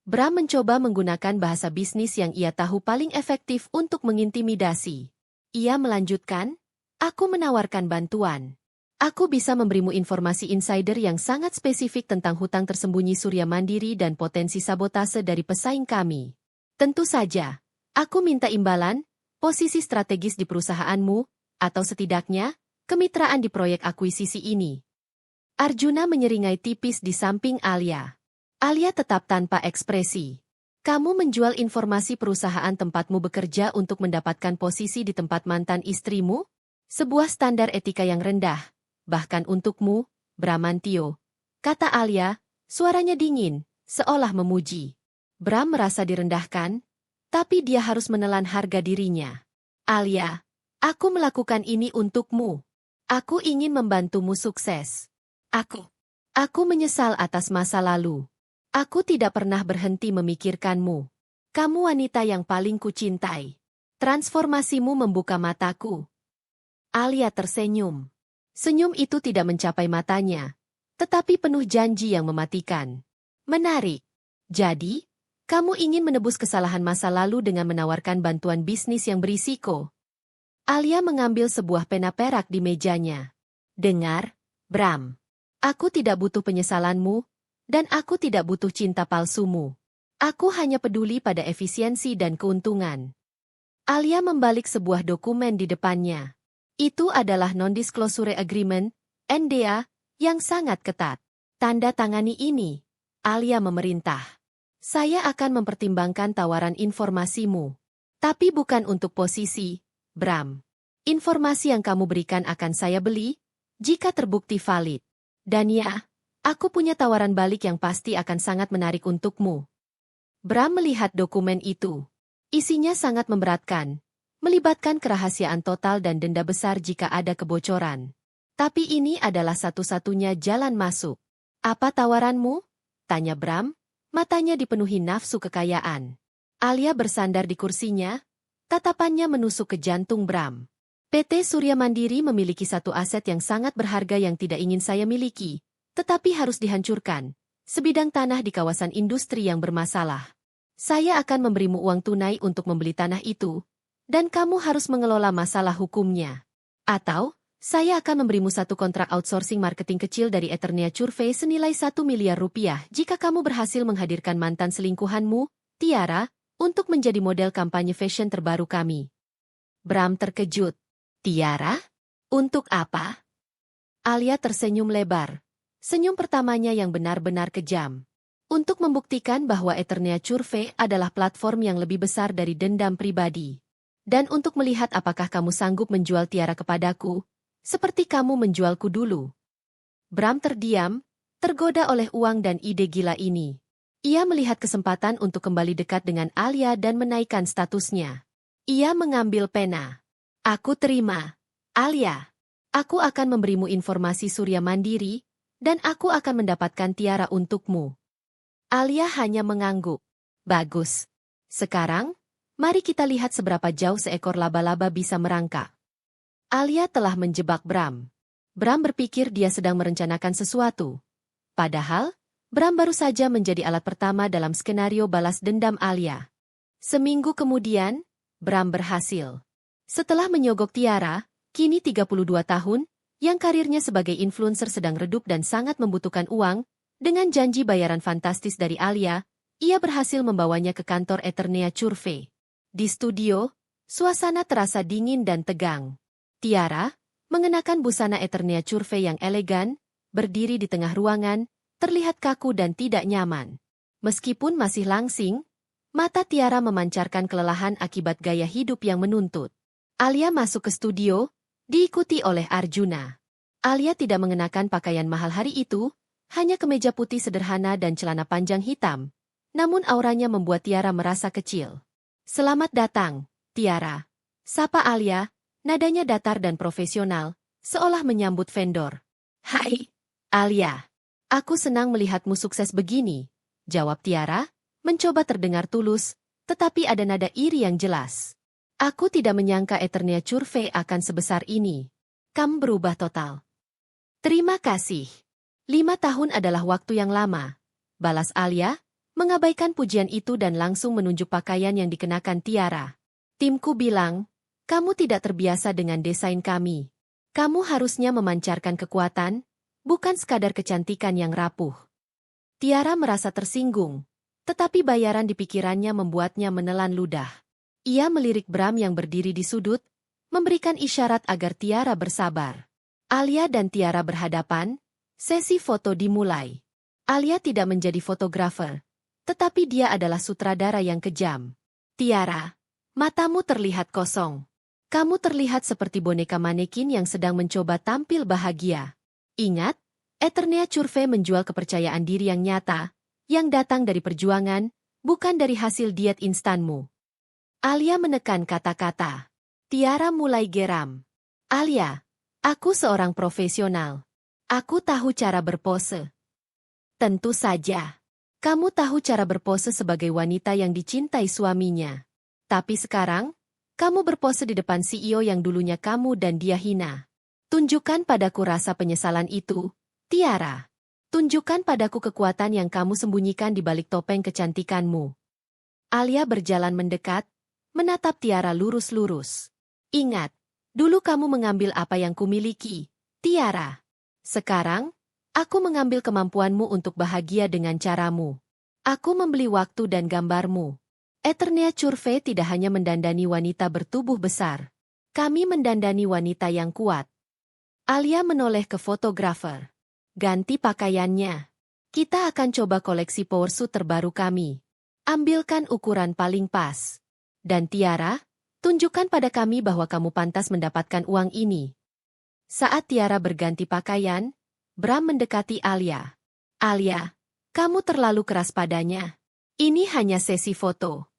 Bram mencoba menggunakan bahasa bisnis yang ia tahu paling efektif untuk mengintimidasi. Ia melanjutkan, aku menawarkan bantuan. Aku bisa memberimu informasi insider yang sangat spesifik tentang hutang tersembunyi Surya Mandiri dan potensi sabotase dari pesaing kami. Tentu saja, aku minta imbalan, posisi strategis di perusahaanmu, atau setidaknya, kemitraan di proyek akuisisi ini. Arjuna menyeringai tipis di samping Alia. Alia tetap tanpa ekspresi. Kamu menjual informasi perusahaan tempatmu bekerja untuk mendapatkan posisi di tempat mantan istrimu? Sebuah standar etika yang rendah, bahkan untukmu, Bramantio. Kata Alia, suaranya dingin, seolah memuji. Bram merasa direndahkan, tapi dia harus menelan harga dirinya. Alia, aku melakukan ini untukmu. Aku ingin membantumu sukses. Aku menyesal atas masa lalu. Aku tidak pernah berhenti memikirkanmu. Kamu wanita yang paling kucintai. Transformasimu membuka mataku. Alia tersenyum. Senyum itu tidak mencapai matanya, tetapi penuh janji yang mematikan. Menarik. Jadi, kamu ingin menebus kesalahan masa lalu dengan menawarkan bantuan bisnis yang berisiko. Alia mengambil sebuah pena perak di mejanya. Dengar, Bram. Aku tidak butuh penyesalanmu, dan aku tidak butuh cinta palsumu. Aku hanya peduli pada efisiensi dan keuntungan. Alia membalik sebuah dokumen di depannya. Itu adalah Non-Disclosure Agreement, NDA, yang sangat ketat. Tanda tangani ini, Alia memerintah. Saya akan mempertimbangkan tawaran informasimu. Tapi bukan untuk posisi, Bram. Informasi yang kamu berikan akan saya beli, jika terbukti valid. Dan ya, aku punya tawaran balik yang pasti akan sangat menarik untukmu. Bram melihat dokumen itu. Isinya sangat memberatkan. Melibatkan kerahasiaan total dan denda besar jika ada kebocoran. Tapi ini adalah satu-satunya jalan masuk. Apa tawaranmu? Tanya Bram, matanya dipenuhi nafsu kekayaan. Alia bersandar di kursinya, tatapannya menusuk ke jantung Bram. PT Surya Mandiri memiliki satu aset yang sangat berharga yang tidak ingin saya miliki, tetapi harus dihancurkan. Sebidang tanah di kawasan industri yang bermasalah. Saya akan memberimu uang tunai untuk membeli tanah itu, dan kamu harus mengelola masalah hukumnya. Atau, saya akan memberimu satu kontrak outsourcing marketing kecil dari Eternia Curve senilai 1 miliar rupiah jika kamu berhasil menghadirkan mantan selingkuhanmu, Tiara, untuk menjadi model kampanye fashion terbaru kami. Bram terkejut. Tiara? Untuk apa? Alia tersenyum lebar. Senyum pertamanya yang benar-benar kejam. Untuk membuktikan bahwa Eternia Curve adalah platform yang lebih besar dari dendam pribadi. Dan untuk melihat apakah kamu sanggup menjual Tiara kepadaku, seperti kamu menjualku dulu. Bram terdiam, tergoda oleh uang dan ide gila ini. Ia melihat kesempatan untuk kembali dekat dengan Alia dan menaikkan statusnya. Ia mengambil pena. Aku terima. Alia, aku akan memberimu informasi Surya Mandiri, dan aku akan mendapatkan Tiara untukmu. Alia hanya mengangguk. Bagus. Sekarang, mari kita lihat seberapa jauh seekor laba-laba bisa merangkak. Alia telah menjebak Bram. Bram berpikir dia sedang merencanakan sesuatu. Padahal, Bram baru saja menjadi alat pertama dalam skenario balas dendam Alia. Seminggu kemudian, Bram berhasil. Setelah menyogok Tiara, kini 32 tahun, yang karirnya sebagai influencer sedang redup dan sangat membutuhkan uang, dengan janji bayaran fantastis dari Alia, ia berhasil membawanya ke kantor Eternia Curve. Di studio, suasana terasa dingin dan tegang. Tiara, mengenakan busana Eternia Curve yang elegan, berdiri di tengah ruangan, terlihat kaku dan tidak nyaman. Meskipun masih langsing, mata Tiara memancarkan kelelahan akibat gaya hidup yang menuntut. Alia masuk ke studio, diikuti oleh Arjuna. Alia tidak mengenakan pakaian mahal hari itu, hanya kemeja putih sederhana dan celana panjang hitam. Namun auranya membuat Tiara merasa kecil. Selamat datang, Tiara. Sapa Alia, nadanya datar dan profesional, seolah menyambut vendor. Hai, Alia. Aku senang melihatmu sukses begini, jawab Tiara, mencoba terdengar tulus, tetapi ada nada iri yang jelas. Aku tidak menyangka Eternia Curve akan sebesar ini. Kamu berubah total. Terima kasih. 5 tahun adalah waktu yang lama, balas Alia, mengabaikan pujian itu dan langsung menunjuk pakaian yang dikenakan Tiara. Timku bilang, kamu tidak terbiasa dengan desain kami. Kamu harusnya memancarkan kekuatan, bukan sekadar kecantikan yang rapuh. Tiara merasa tersinggung, tetapi bayaran di pikirannya membuatnya menelan ludah. Ia melirik Bram yang berdiri di sudut, memberikan isyarat agar Tiara bersabar. Alia dan Tiara berhadapan, sesi foto dimulai. Alia tidak menjadi fotografer, tetapi dia adalah sutradara yang kejam. Tiara, matamu terlihat kosong. Kamu terlihat seperti boneka manekin yang sedang mencoba tampil bahagia. Ingat, Eternia Curve menjual kepercayaan diri yang nyata, yang datang dari perjuangan, bukan dari hasil diet instanmu. Alia menekan kata-kata. Tiara mulai geram. Alia, aku seorang profesional. Aku tahu cara berpose. Tentu saja. Kamu tahu cara berpose sebagai wanita yang dicintai suaminya. Tapi sekarang, kamu berpose di depan CEO yang dulunya kamu dan dia hina. Tunjukkan padaku rasa penyesalan itu, Tiara. Tunjukkan padaku kekuatan yang kamu sembunyikan di balik topeng kecantikanmu. Alia berjalan mendekat, menatap Tiara lurus-lurus. Ingat, dulu kamu mengambil apa yang kumiliki, Tiara. Sekarang, aku mengambil kemampuanmu untuk bahagia dengan caramu. Aku membeli waktu dan gambarmu. Eternia Curve tidak hanya mendandani wanita bertubuh besar. Kami mendandani wanita yang kuat. Alia menoleh ke fotografer. Ganti pakaiannya. Kita akan coba koleksi powersuit terbaru kami. Ambilkan ukuran paling pas. Dan Tiara, tunjukkan pada kami bahwa kamu pantas mendapatkan uang ini. Saat Tiara berganti pakaian, Bram mendekati Alia. Alia, kamu terlalu keras padanya. Ini hanya sesi foto.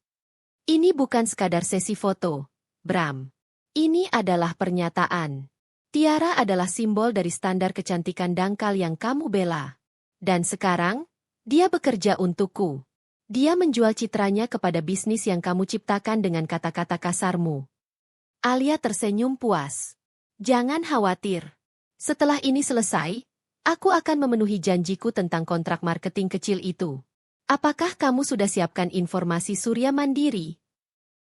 Ini bukan sekadar sesi foto, Bram. Ini adalah pernyataan. Tiara adalah simbol dari standar kecantikan dangkal yang kamu bela. Dan sekarang, dia bekerja untukku. Dia menjual citranya kepada bisnis yang kamu ciptakan dengan kata-kata kasarmu. Alia tersenyum puas. Jangan khawatir. Setelah ini selesai, aku akan memenuhi janjiku tentang kontrak marketing kecil itu. Apakah kamu sudah siapkan informasi Surya Mandiri?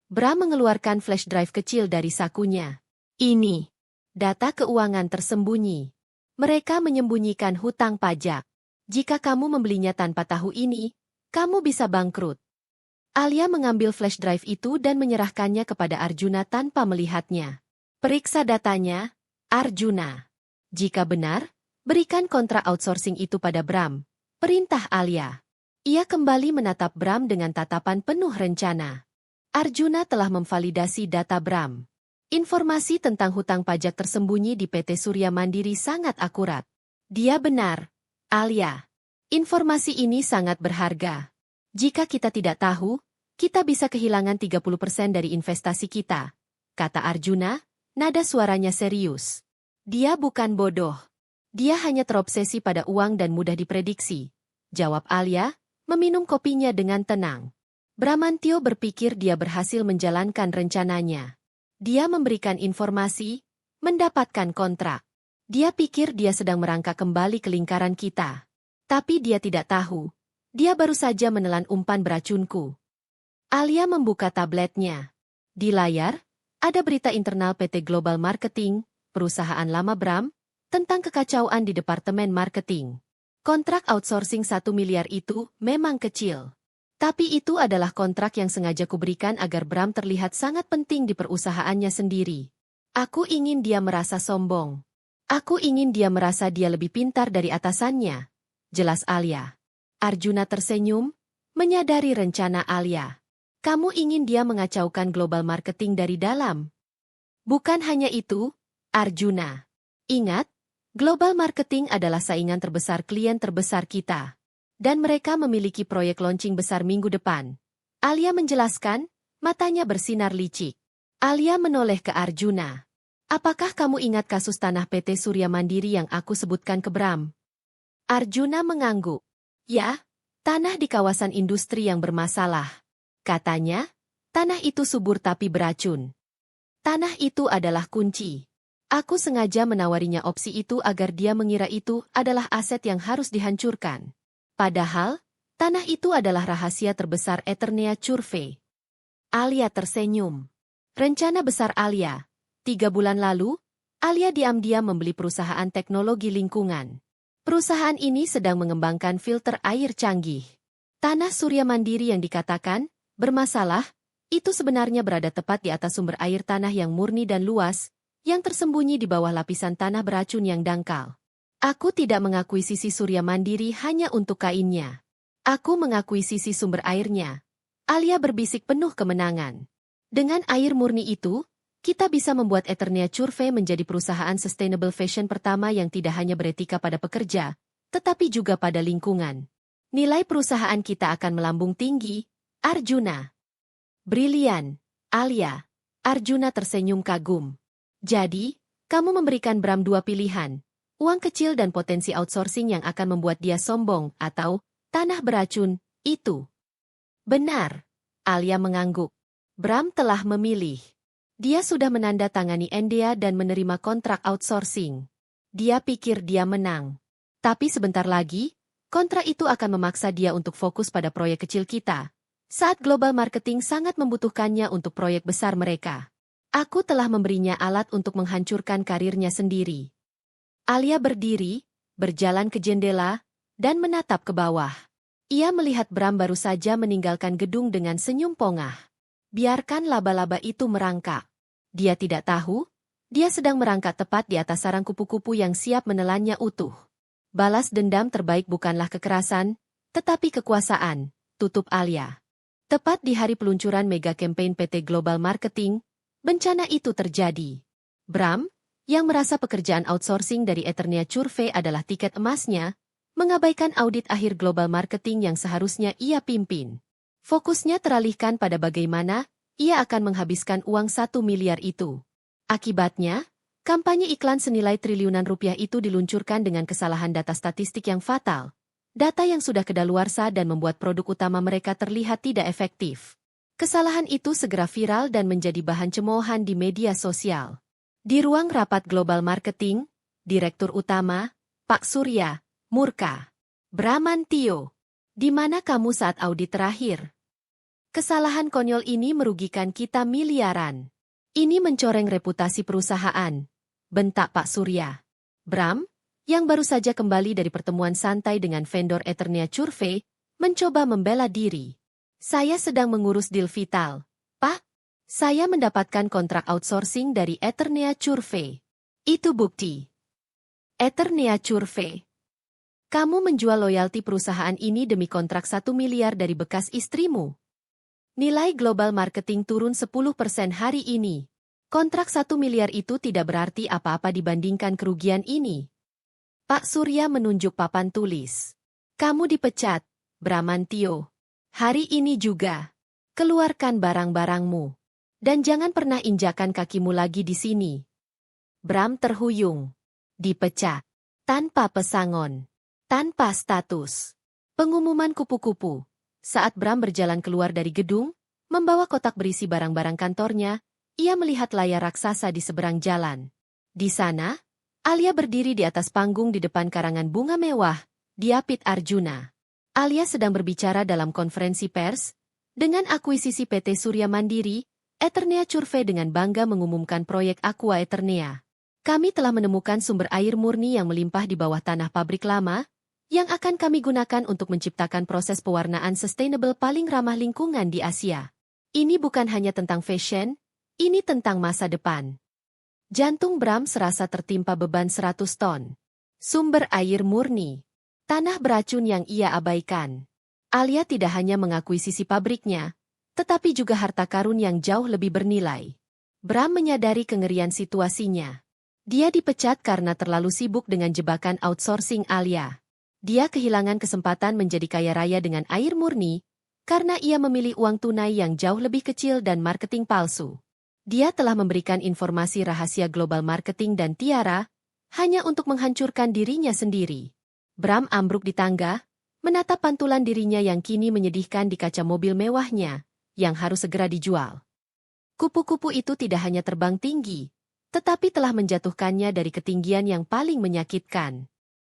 Bram mengeluarkan flash drive kecil dari sakunya. Ini data keuangan tersembunyi. Mereka menyembunyikan hutang pajak. Jika kamu membelinya tanpa tahu ini, kamu bisa bangkrut. Alia mengambil flash drive itu dan menyerahkannya kepada Arjuna tanpa melihatnya. Periksa datanya, Arjuna. Jika benar, berikan kontrak outsourcing itu pada Bram. Perintah Alia. Ia kembali menatap Bram dengan tatapan penuh rencana. Arjuna telah memvalidasi data Bram. Informasi tentang hutang pajak tersembunyi di PT Surya Mandiri sangat akurat. Dia benar, Alia. Informasi ini sangat berharga. Jika kita tidak tahu, kita bisa kehilangan 30% dari investasi kita, kata Arjuna, nada suaranya serius. Dia bukan bodoh. Dia hanya terobsesi pada uang dan mudah diprediksi, jawab Alia, meminum kopinya dengan tenang. Bramantio berpikir dia berhasil menjalankan rencananya. Dia memberikan informasi, mendapatkan kontrak. Dia pikir dia sedang merangkak kembali ke lingkaran kita. Tapi dia tidak tahu. Dia baru saja menelan umpan beracunku. Alia membuka tabletnya. Di layar, ada berita internal PT Global Marketing, perusahaan lama Bram, tentang kekacauan di Departemen Marketing. Kontrak outsourcing 1 miliar itu memang kecil. Tapi itu adalah kontrak yang sengaja kuberikan agar Bram terlihat sangat penting di perusahaannya sendiri. Aku ingin dia merasa sombong. Aku ingin dia merasa dia lebih pintar dari atasannya. Jelas Alia. Arjuna tersenyum, menyadari rencana Alia. Kamu ingin dia mengacaukan global marketing dari dalam. Bukan hanya itu, Arjuna. Ingat, global marketing adalah saingan terbesar klien terbesar kita. Dan mereka memiliki proyek launching besar minggu depan. Alia menjelaskan, matanya bersinar licik. Alia menoleh ke Arjuna. Apakah kamu ingat kasus tanah PT Surya Mandiri yang aku sebutkan ke Bram? Arjuna mengangguk. Ya, tanah di kawasan industri yang bermasalah. Katanya, tanah itu subur tapi beracun. Tanah itu adalah kunci. Aku sengaja menawarinya opsi itu agar dia mengira itu adalah aset yang harus dihancurkan. Padahal, tanah itu adalah rahasia terbesar Eternia Curve. Alia tersenyum. Rencana besar Alia. 3 bulan lalu, Alia diam-diam membeli perusahaan teknologi lingkungan. Perusahaan ini sedang mengembangkan filter air canggih. Tanah Surya Mandiri yang dikatakan bermasalah, itu sebenarnya berada tepat di atas sumber air tanah yang murni dan luas, yang tersembunyi di bawah lapisan tanah beracun yang dangkal. Aku tidak mengakui sisi Surya Mandiri hanya untuk kainnya. Aku mengakui sisi sumber airnya. Alia berbisik penuh kemenangan. Dengan air murni itu, kita bisa membuat Eternia Curve menjadi perusahaan sustainable fashion pertama yang tidak hanya beretika pada pekerja, tetapi juga pada lingkungan. Nilai perusahaan kita akan melambung tinggi, Arjuna. Brilian, Alia. Arjuna tersenyum kagum. Jadi, kamu memberikan Bram 2 pilihan, uang kecil dan potensi outsourcing yang akan membuat dia sombong, atau tanah beracun Itu. Benar. Alia mengangguk. Bram telah memilih. Dia sudah menandatangani NDA dan menerima kontrak outsourcing. Dia pikir dia menang. Tapi sebentar lagi, kontrak itu akan memaksa dia untuk fokus pada proyek kecil kita. Saat global marketing sangat membutuhkannya untuk proyek besar mereka. Aku telah memberinya alat untuk menghancurkan karirnya sendiri. Alia berdiri, berjalan ke jendela, dan menatap ke bawah. Ia melihat Bram baru saja meninggalkan gedung dengan senyum pongah. Biarkan laba-laba itu merangkak. Dia tidak tahu, dia sedang merangkak tepat di atas sarang kupu-kupu yang siap menelannya utuh. Balas dendam terbaik bukanlah kekerasan, tetapi kekuasaan, tutup Alia. Tepat di hari peluncuran mega campaign PT Global Marketing, bencana itu terjadi. Bram, yang merasa pekerjaan outsourcing dari Eternia Curve adalah tiket emasnya, mengabaikan audit akhir global marketing yang seharusnya ia pimpin. Fokusnya teralihkan pada bagaimana ia akan menghabiskan uang 1 miliar itu. Akibatnya, kampanye iklan senilai triliunan rupiah itu diluncurkan dengan kesalahan data statistik yang fatal. Data yang sudah kedaluarsa dan membuat produk utama mereka terlihat tidak efektif. Kesalahan itu segera viral dan menjadi bahan cemoohan di media sosial. Di ruang rapat global marketing, Direktur Utama, Pak Surya, murka. Bramantio, di mana kamu saat audit terakhir? Kesalahan konyol ini merugikan kita miliaran. Ini mencoreng reputasi perusahaan, bentak Pak Surya. Bram, yang baru saja kembali dari pertemuan santai dengan vendor Eternia Curve, mencoba membela diri. Saya sedang mengurus deal vital, Pak. Saya mendapatkan kontrak outsourcing dari Eternia Curve. Itu bukti. Eternia Curve. Kamu menjual loyalti perusahaan ini demi kontrak 1 miliar dari bekas istrimu. Nilai global marketing turun 10% hari ini. Kontrak 1 miliar itu tidak berarti apa-apa dibandingkan kerugian ini. Pak Surya menunjuk papan tulis. Kamu dipecat, Bramantio. Hari ini juga. Keluarkan barang-barangmu. Dan jangan pernah injakan kakimu lagi di sini. Bram terhuyung. Dipecat. Tanpa pesangon. Tanpa status. Pengumuman kupu-kupu. Saat Bram berjalan keluar dari gedung, membawa kotak berisi barang-barang kantornya, ia melihat layar raksasa di seberang jalan. Di sana, Alia berdiri di atas panggung di depan karangan bunga mewah, diapit Arjuna. Alia sedang berbicara dalam konferensi pers, dengan akuisisi PT Surya Mandiri, Eternia Curve dengan bangga mengumumkan proyek Aqua Eternia. Kami telah menemukan sumber air murni yang melimpah di bawah tanah pabrik lama, yang akan kami gunakan untuk menciptakan proses pewarnaan sustainable paling ramah lingkungan di Asia. Ini bukan hanya tentang fashion, ini tentang masa depan. Jantung Bram serasa tertimpa beban 100 ton. Sumber air murni. Tanah beracun yang ia abaikan. Alia tidak hanya mengakuisisi pabriknya, tetapi juga harta karun yang jauh lebih bernilai. Bram menyadari kengerian situasinya. Dia dipecat karena terlalu sibuk dengan jebakan outsourcing Alia. Dia kehilangan kesempatan menjadi kaya raya dengan air murni, karena ia memilih uang tunai yang jauh lebih kecil dan marketing palsu. Dia telah memberikan informasi rahasia global marketing dan Tiara, hanya untuk menghancurkan dirinya sendiri. Bram ambruk di tangga, menatap pantulan dirinya yang kini menyedihkan di kaca mobil mewahnya, yang harus segera dijual. Kupu-kupu itu tidak hanya terbang tinggi, tetapi telah menjatuhkannya dari ketinggian yang paling menyakitkan.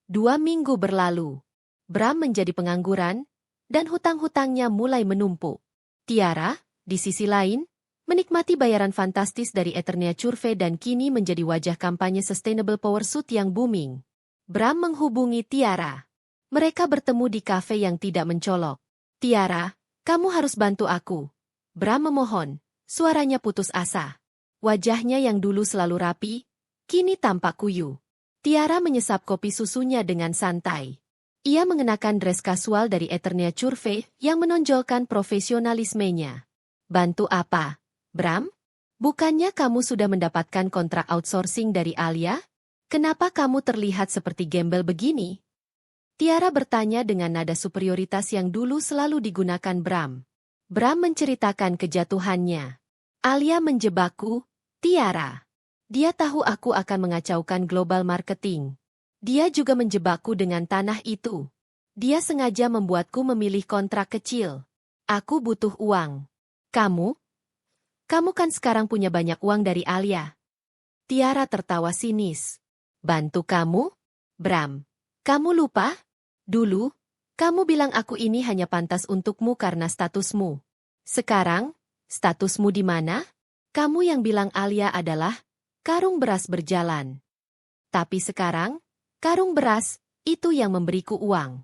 2 minggu berlalu. Bram menjadi pengangguran, dan hutang-hutangnya mulai menumpuk. Tiara, di sisi lain, menikmati bayaran fantastis dari Eternia Curve dan kini menjadi wajah kampanye Sustainable Power Suit yang booming. Bram menghubungi Tiara. Mereka bertemu di kafe yang tidak mencolok. Tiara, kamu harus bantu aku. Bram memohon, suaranya putus asa. Wajahnya yang dulu selalu rapi, kini tampak kuyu. Tiara menyesap kopi susunya dengan santai. Ia mengenakan dress kasual dari Eternia Curve yang menonjolkan profesionalismenya. Bantu apa, Bram? Bukannya kamu sudah mendapatkan kontrak outsourcing dari Alia? Kenapa kamu terlihat seperti gembel begini? Tiara bertanya dengan nada superioritas yang dulu selalu digunakan Bram. Bram menceritakan kejatuhannya. Alia menjebakku, Tiara. Dia tahu aku akan mengacaukan global marketing. Dia juga menjebakku dengan tanah itu. Dia sengaja membuatku memilih kontrak kecil. Aku butuh uang. Kamu? Kamu kan sekarang punya banyak uang dari Alia. Tiara tertawa sinis. Bantu kamu? Bram, kamu lupa? Dulu, kamu bilang aku ini hanya pantas untukmu karena statusmu. Sekarang, statusmu di mana? Kamu yang bilang Alia adalah karung beras berjalan. Tapi sekarang, karung beras, itu yang memberiku uang.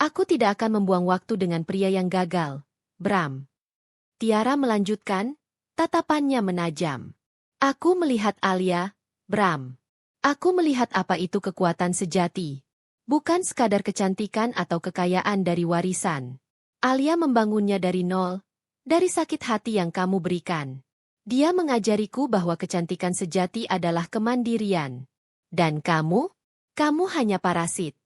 Aku tidak akan membuang waktu dengan pria yang gagal, Bram. Tiara melanjutkan, tatapannya menajam. Aku melihat Alia, Bram. Aku melihat apa itu kekuatan sejati. Bukan sekadar kecantikan atau kekayaan dari warisan. Alia membangunnya dari nol, dari sakit hati yang kamu berikan. Dia mengajariku bahwa kecantikan sejati adalah kemandirian. Dan kamu hanya parasit.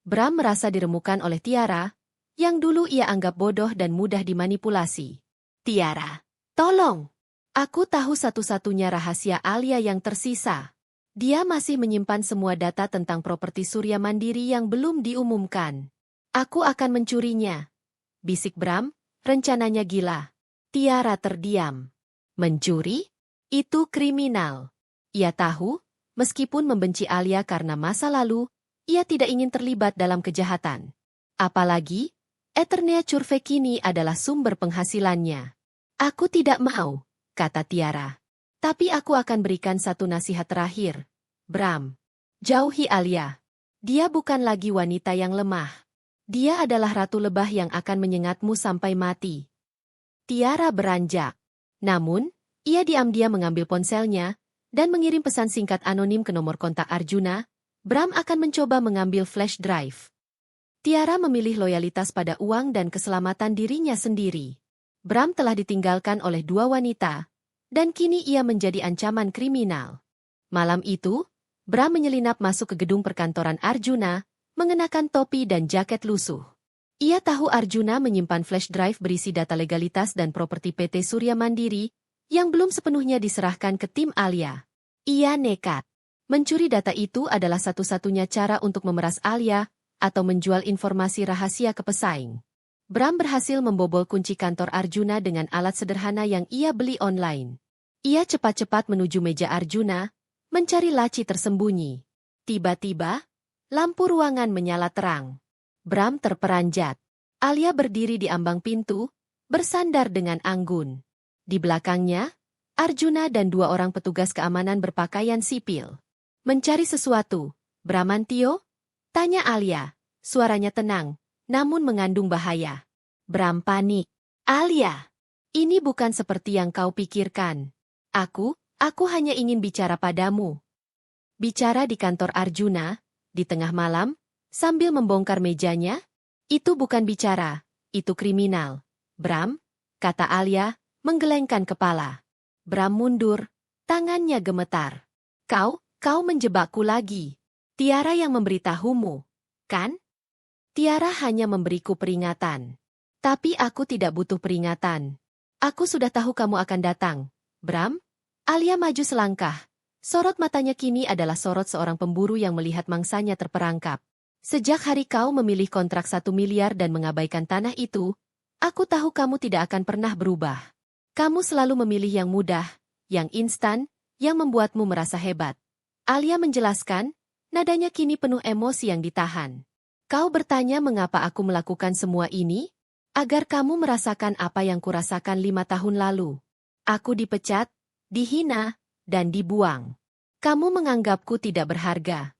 Bram merasa diremukan oleh Tiara, yang dulu ia anggap bodoh dan mudah dimanipulasi. Tiara, tolong! Aku tahu satu-satunya rahasia Alia yang tersisa. Dia masih menyimpan semua data tentang properti Surya Mandiri yang belum diumumkan. Aku akan mencurinya. Bisik Bram, rencananya gila. Tiara terdiam. Mencuri? Itu kriminal. Ia tahu, meskipun membenci Alia karena masa lalu, ia tidak ingin terlibat dalam kejahatan. Apalagi, Eternia Curve kini adalah sumber penghasilannya. Aku tidak mau, kata Tiara. Tapi aku akan berikan satu nasihat terakhir. Bram, jauhi Alia. Dia bukan lagi wanita yang lemah. Dia adalah ratu lebah yang akan menyengatmu sampai mati. Tiara beranjak. Namun, ia diam-diam mengambil ponselnya dan mengirim pesan singkat anonim ke nomor kontak Arjuna. Bram akan mencoba mengambil flash drive. Tiara memilih loyalitas pada uang dan keselamatan dirinya sendiri. Bram telah ditinggalkan oleh dua wanita, dan kini ia menjadi ancaman kriminal. Malam itu, Bram menyelinap masuk ke gedung perkantoran Arjuna, mengenakan topi dan jaket lusuh. Ia tahu Arjuna menyimpan flash drive berisi data legalitas dan properti PT Surya Mandiri, yang belum sepenuhnya diserahkan ke tim Alia. Ia nekat. Mencuri data itu adalah satu-satunya cara untuk memeras Alia, atau menjual informasi rahasia ke pesaing. Bram berhasil membobol kunci kantor Arjuna dengan alat sederhana yang ia beli online. Ia cepat-cepat menuju meja Arjuna, mencari laci tersembunyi. Tiba-tiba, lampu ruangan menyala terang. Bram terperanjat. Alia berdiri di ambang pintu, bersandar dengan anggun. Di belakangnya, Arjuna dan dua orang petugas keamanan berpakaian sipil. Mencari sesuatu, Bramantio? Tanya Alia. Suaranya tenang, namun mengandung bahaya. Bram panik. Alia, ini bukan seperti yang kau pikirkan. Aku hanya ingin bicara padamu. Bicara di kantor Arjuna, di tengah malam, sambil membongkar mejanya? Itu bukan bicara, itu kriminal. Bram, kata Alia, menggelengkan kepala. Bram mundur, tangannya gemetar. Kau menjebakku lagi. Tiara yang memberitahumu, kan? Tiara hanya memberiku peringatan. Tapi aku tidak butuh peringatan. Aku sudah tahu kamu akan datang. Bram? Alia maju selangkah. Sorot matanya kini adalah sorot seorang pemburu yang melihat mangsanya terperangkap. Sejak hari kau memilih kontrak 1 miliar dan mengabaikan tanah itu, aku tahu kamu tidak akan pernah berubah. Kamu selalu memilih yang mudah, yang instan, yang membuatmu merasa hebat. Alia menjelaskan, nadanya kini penuh emosi yang ditahan. Kau bertanya mengapa aku melakukan semua ini? Agar kamu merasakan apa yang kurasakan 5 tahun lalu. Aku dipecat, dihina, dan dibuang. Kamu menganggapku tidak berharga.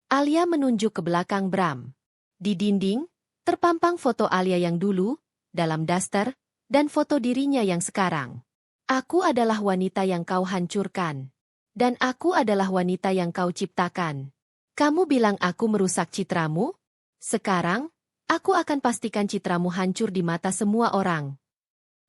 Alia menunjuk ke belakang Bram. Di dinding, terpampang foto Alia yang dulu, dalam daster, dan foto dirinya yang sekarang. Aku adalah wanita yang kau hancurkan. Dan aku adalah wanita yang kau ciptakan. Kamu bilang aku merusak citramu? Sekarang, aku akan pastikan citramu hancur di mata semua orang.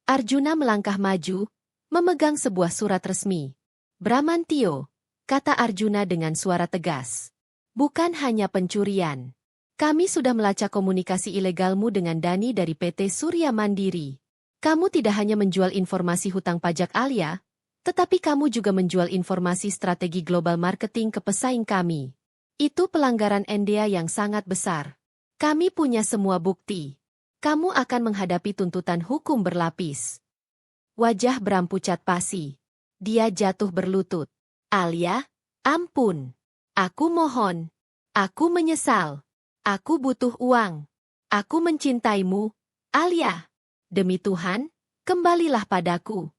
Arjuna melangkah maju, memegang sebuah surat resmi. Bramantio, kata Arjuna dengan suara tegas. Bukan hanya pencurian. Kami sudah melacak komunikasi ilegalmu dengan Dani dari PT Surya Mandiri. Kamu tidak hanya menjual informasi hutang pajak Alia, tetapi kamu juga menjual informasi strategi global marketing ke pesaing kami. Itu pelanggaran NDA yang sangat besar. Kami punya semua bukti. Kamu akan menghadapi tuntutan hukum berlapis. Wajah Bram pucat pasi. Dia jatuh berlutut. Alia, ampun. Aku mohon. Aku menyesal. Aku butuh uang. Aku mencintaimu, Alia. Demi Tuhan, kembalilah padaku.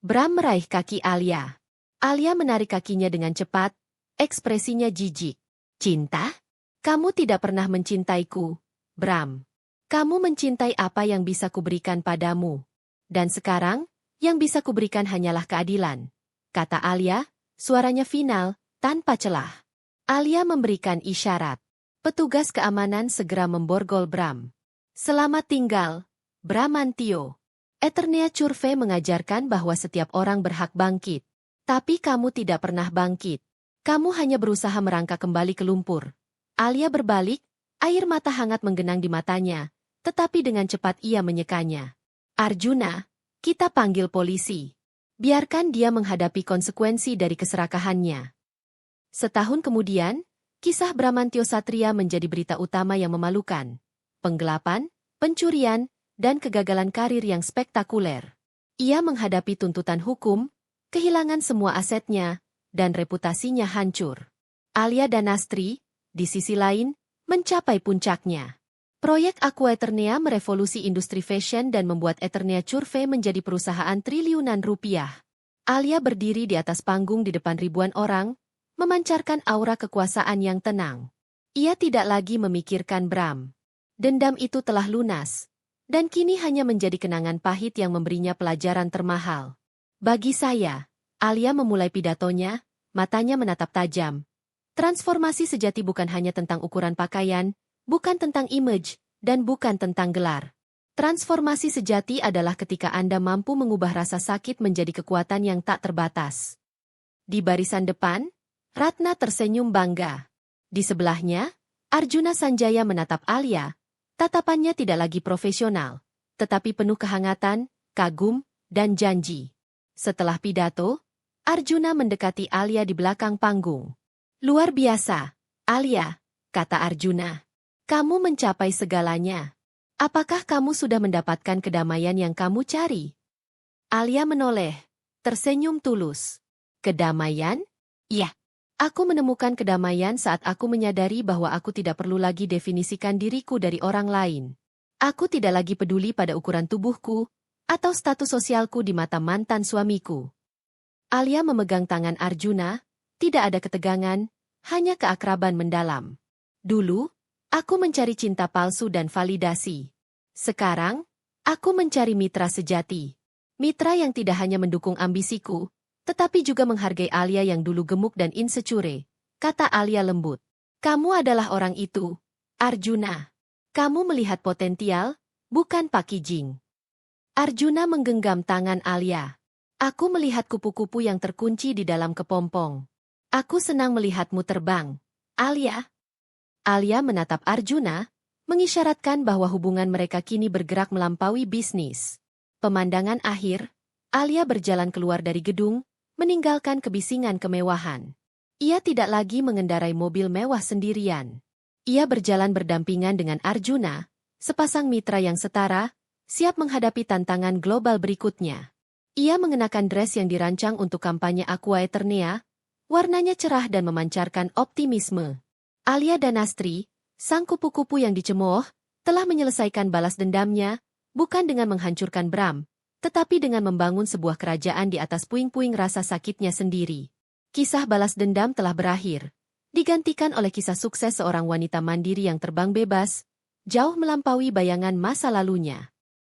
Bram meraih kaki Alia. Alia menarik kakinya dengan cepat, ekspresinya jijik. Cinta? Kamu tidak pernah mencintaiku, Bram. Kamu mencintai apa yang bisa kuberikan padamu. Dan sekarang, yang bisa kuberikan hanyalah keadilan, kata Alia, suaranya final, tanpa celah. Alia memberikan isyarat. Petugas keamanan segera memborgol Bram. Selamat tinggal, Bramantio. Eternia Curve mengajarkan bahwa setiap orang berhak bangkit. Tapi kamu tidak pernah bangkit. Kamu hanya berusaha merangkak kembali ke lumpur. Alia berbalik, air mata hangat menggenang di matanya, tetapi dengan cepat ia menyekanya. Arjuna, kita panggil polisi. Biarkan dia menghadapi konsekuensi dari keserakahannya. Setahun kemudian, kisah Bramantio Satria menjadi berita utama yang memalukan. Penggelapan, pencurian, dan kegagalan karir yang spektakuler. Ia menghadapi tuntutan hukum, kehilangan semua asetnya, dan reputasinya hancur. Alia Danastri, di sisi lain, mencapai puncaknya. Proyek Aqua Eternea merevolusi industri fashion dan membuat Eternia Curve menjadi perusahaan triliunan rupiah. Alia berdiri di atas panggung di depan ribuan orang, memancarkan aura kekuasaan yang tenang. Ia tidak lagi memikirkan Bram. Dendam itu telah lunas, dan kini hanya menjadi kenangan pahit yang memberinya pelajaran termahal. Bagi saya, Alia memulai pidatonya, matanya menatap tajam. Transformasi sejati bukan hanya tentang ukuran pakaian, bukan tentang image, dan bukan tentang gelar. Transformasi sejati adalah ketika Anda mampu mengubah rasa sakit menjadi kekuatan yang tak terbatas. Di barisan depan, Ratna tersenyum bangga. Di sebelahnya, Arjuna Sanjaya menatap Alia. Tatapannya tidak lagi profesional, tetapi penuh kehangatan, kagum, dan janji. Setelah pidato, Arjuna mendekati Alia di belakang panggung. Luar biasa, Alia, kata Arjuna. Kamu mencapai segalanya. Apakah kamu sudah mendapatkan kedamaian yang kamu cari? Alia menoleh, tersenyum tulus. Kedamaian? Iya. Aku menemukan kedamaian saat aku menyadari bahwa aku tidak perlu lagi definisikan diriku dari orang lain. Aku tidak lagi peduli pada ukuran tubuhku atau status sosialku di mata mantan suamiku. Alia memegang tangan Arjuna, tidak ada ketegangan, hanya keakraban mendalam. Dulu, aku mencari cinta palsu dan validasi. Sekarang, aku mencari mitra sejati. Mitra yang tidak hanya mendukung ambisiku, tetapi juga menghargai Alia yang dulu gemuk dan insecure, kata Alia lembut. Kamu adalah orang itu, Arjuna. Kamu melihat potensial, bukan packaging. Arjuna menggenggam tangan Alia. Aku melihat kupu-kupu yang terkunci di dalam kepompong. Aku senang melihatmu terbang, Alia. Alia menatap Arjuna, mengisyaratkan bahwa hubungan mereka kini bergerak melampaui bisnis. Pemandangan akhir, Alia berjalan keluar dari gedung, meninggalkan kebisingan kemewahan. Ia tidak lagi mengendarai mobil mewah sendirian. Ia berjalan berdampingan dengan Arjuna, sepasang mitra yang setara, siap menghadapi tantangan global berikutnya. Ia mengenakan dress yang dirancang untuk kampanye Aqua Eternea, warnanya cerah dan memancarkan optimisme. Alia Danastri, sang kupu-kupu yang dicemooh, telah menyelesaikan balas dendamnya, bukan dengan menghancurkan Bram, tetapi dengan membangun sebuah kerajaan di atas puing-puing rasa sakitnya sendiri. Kisah balas dendam telah berakhir, digantikan oleh kisah sukses seorang wanita mandiri yang terbang bebas, jauh melampaui bayangan masa lalunya.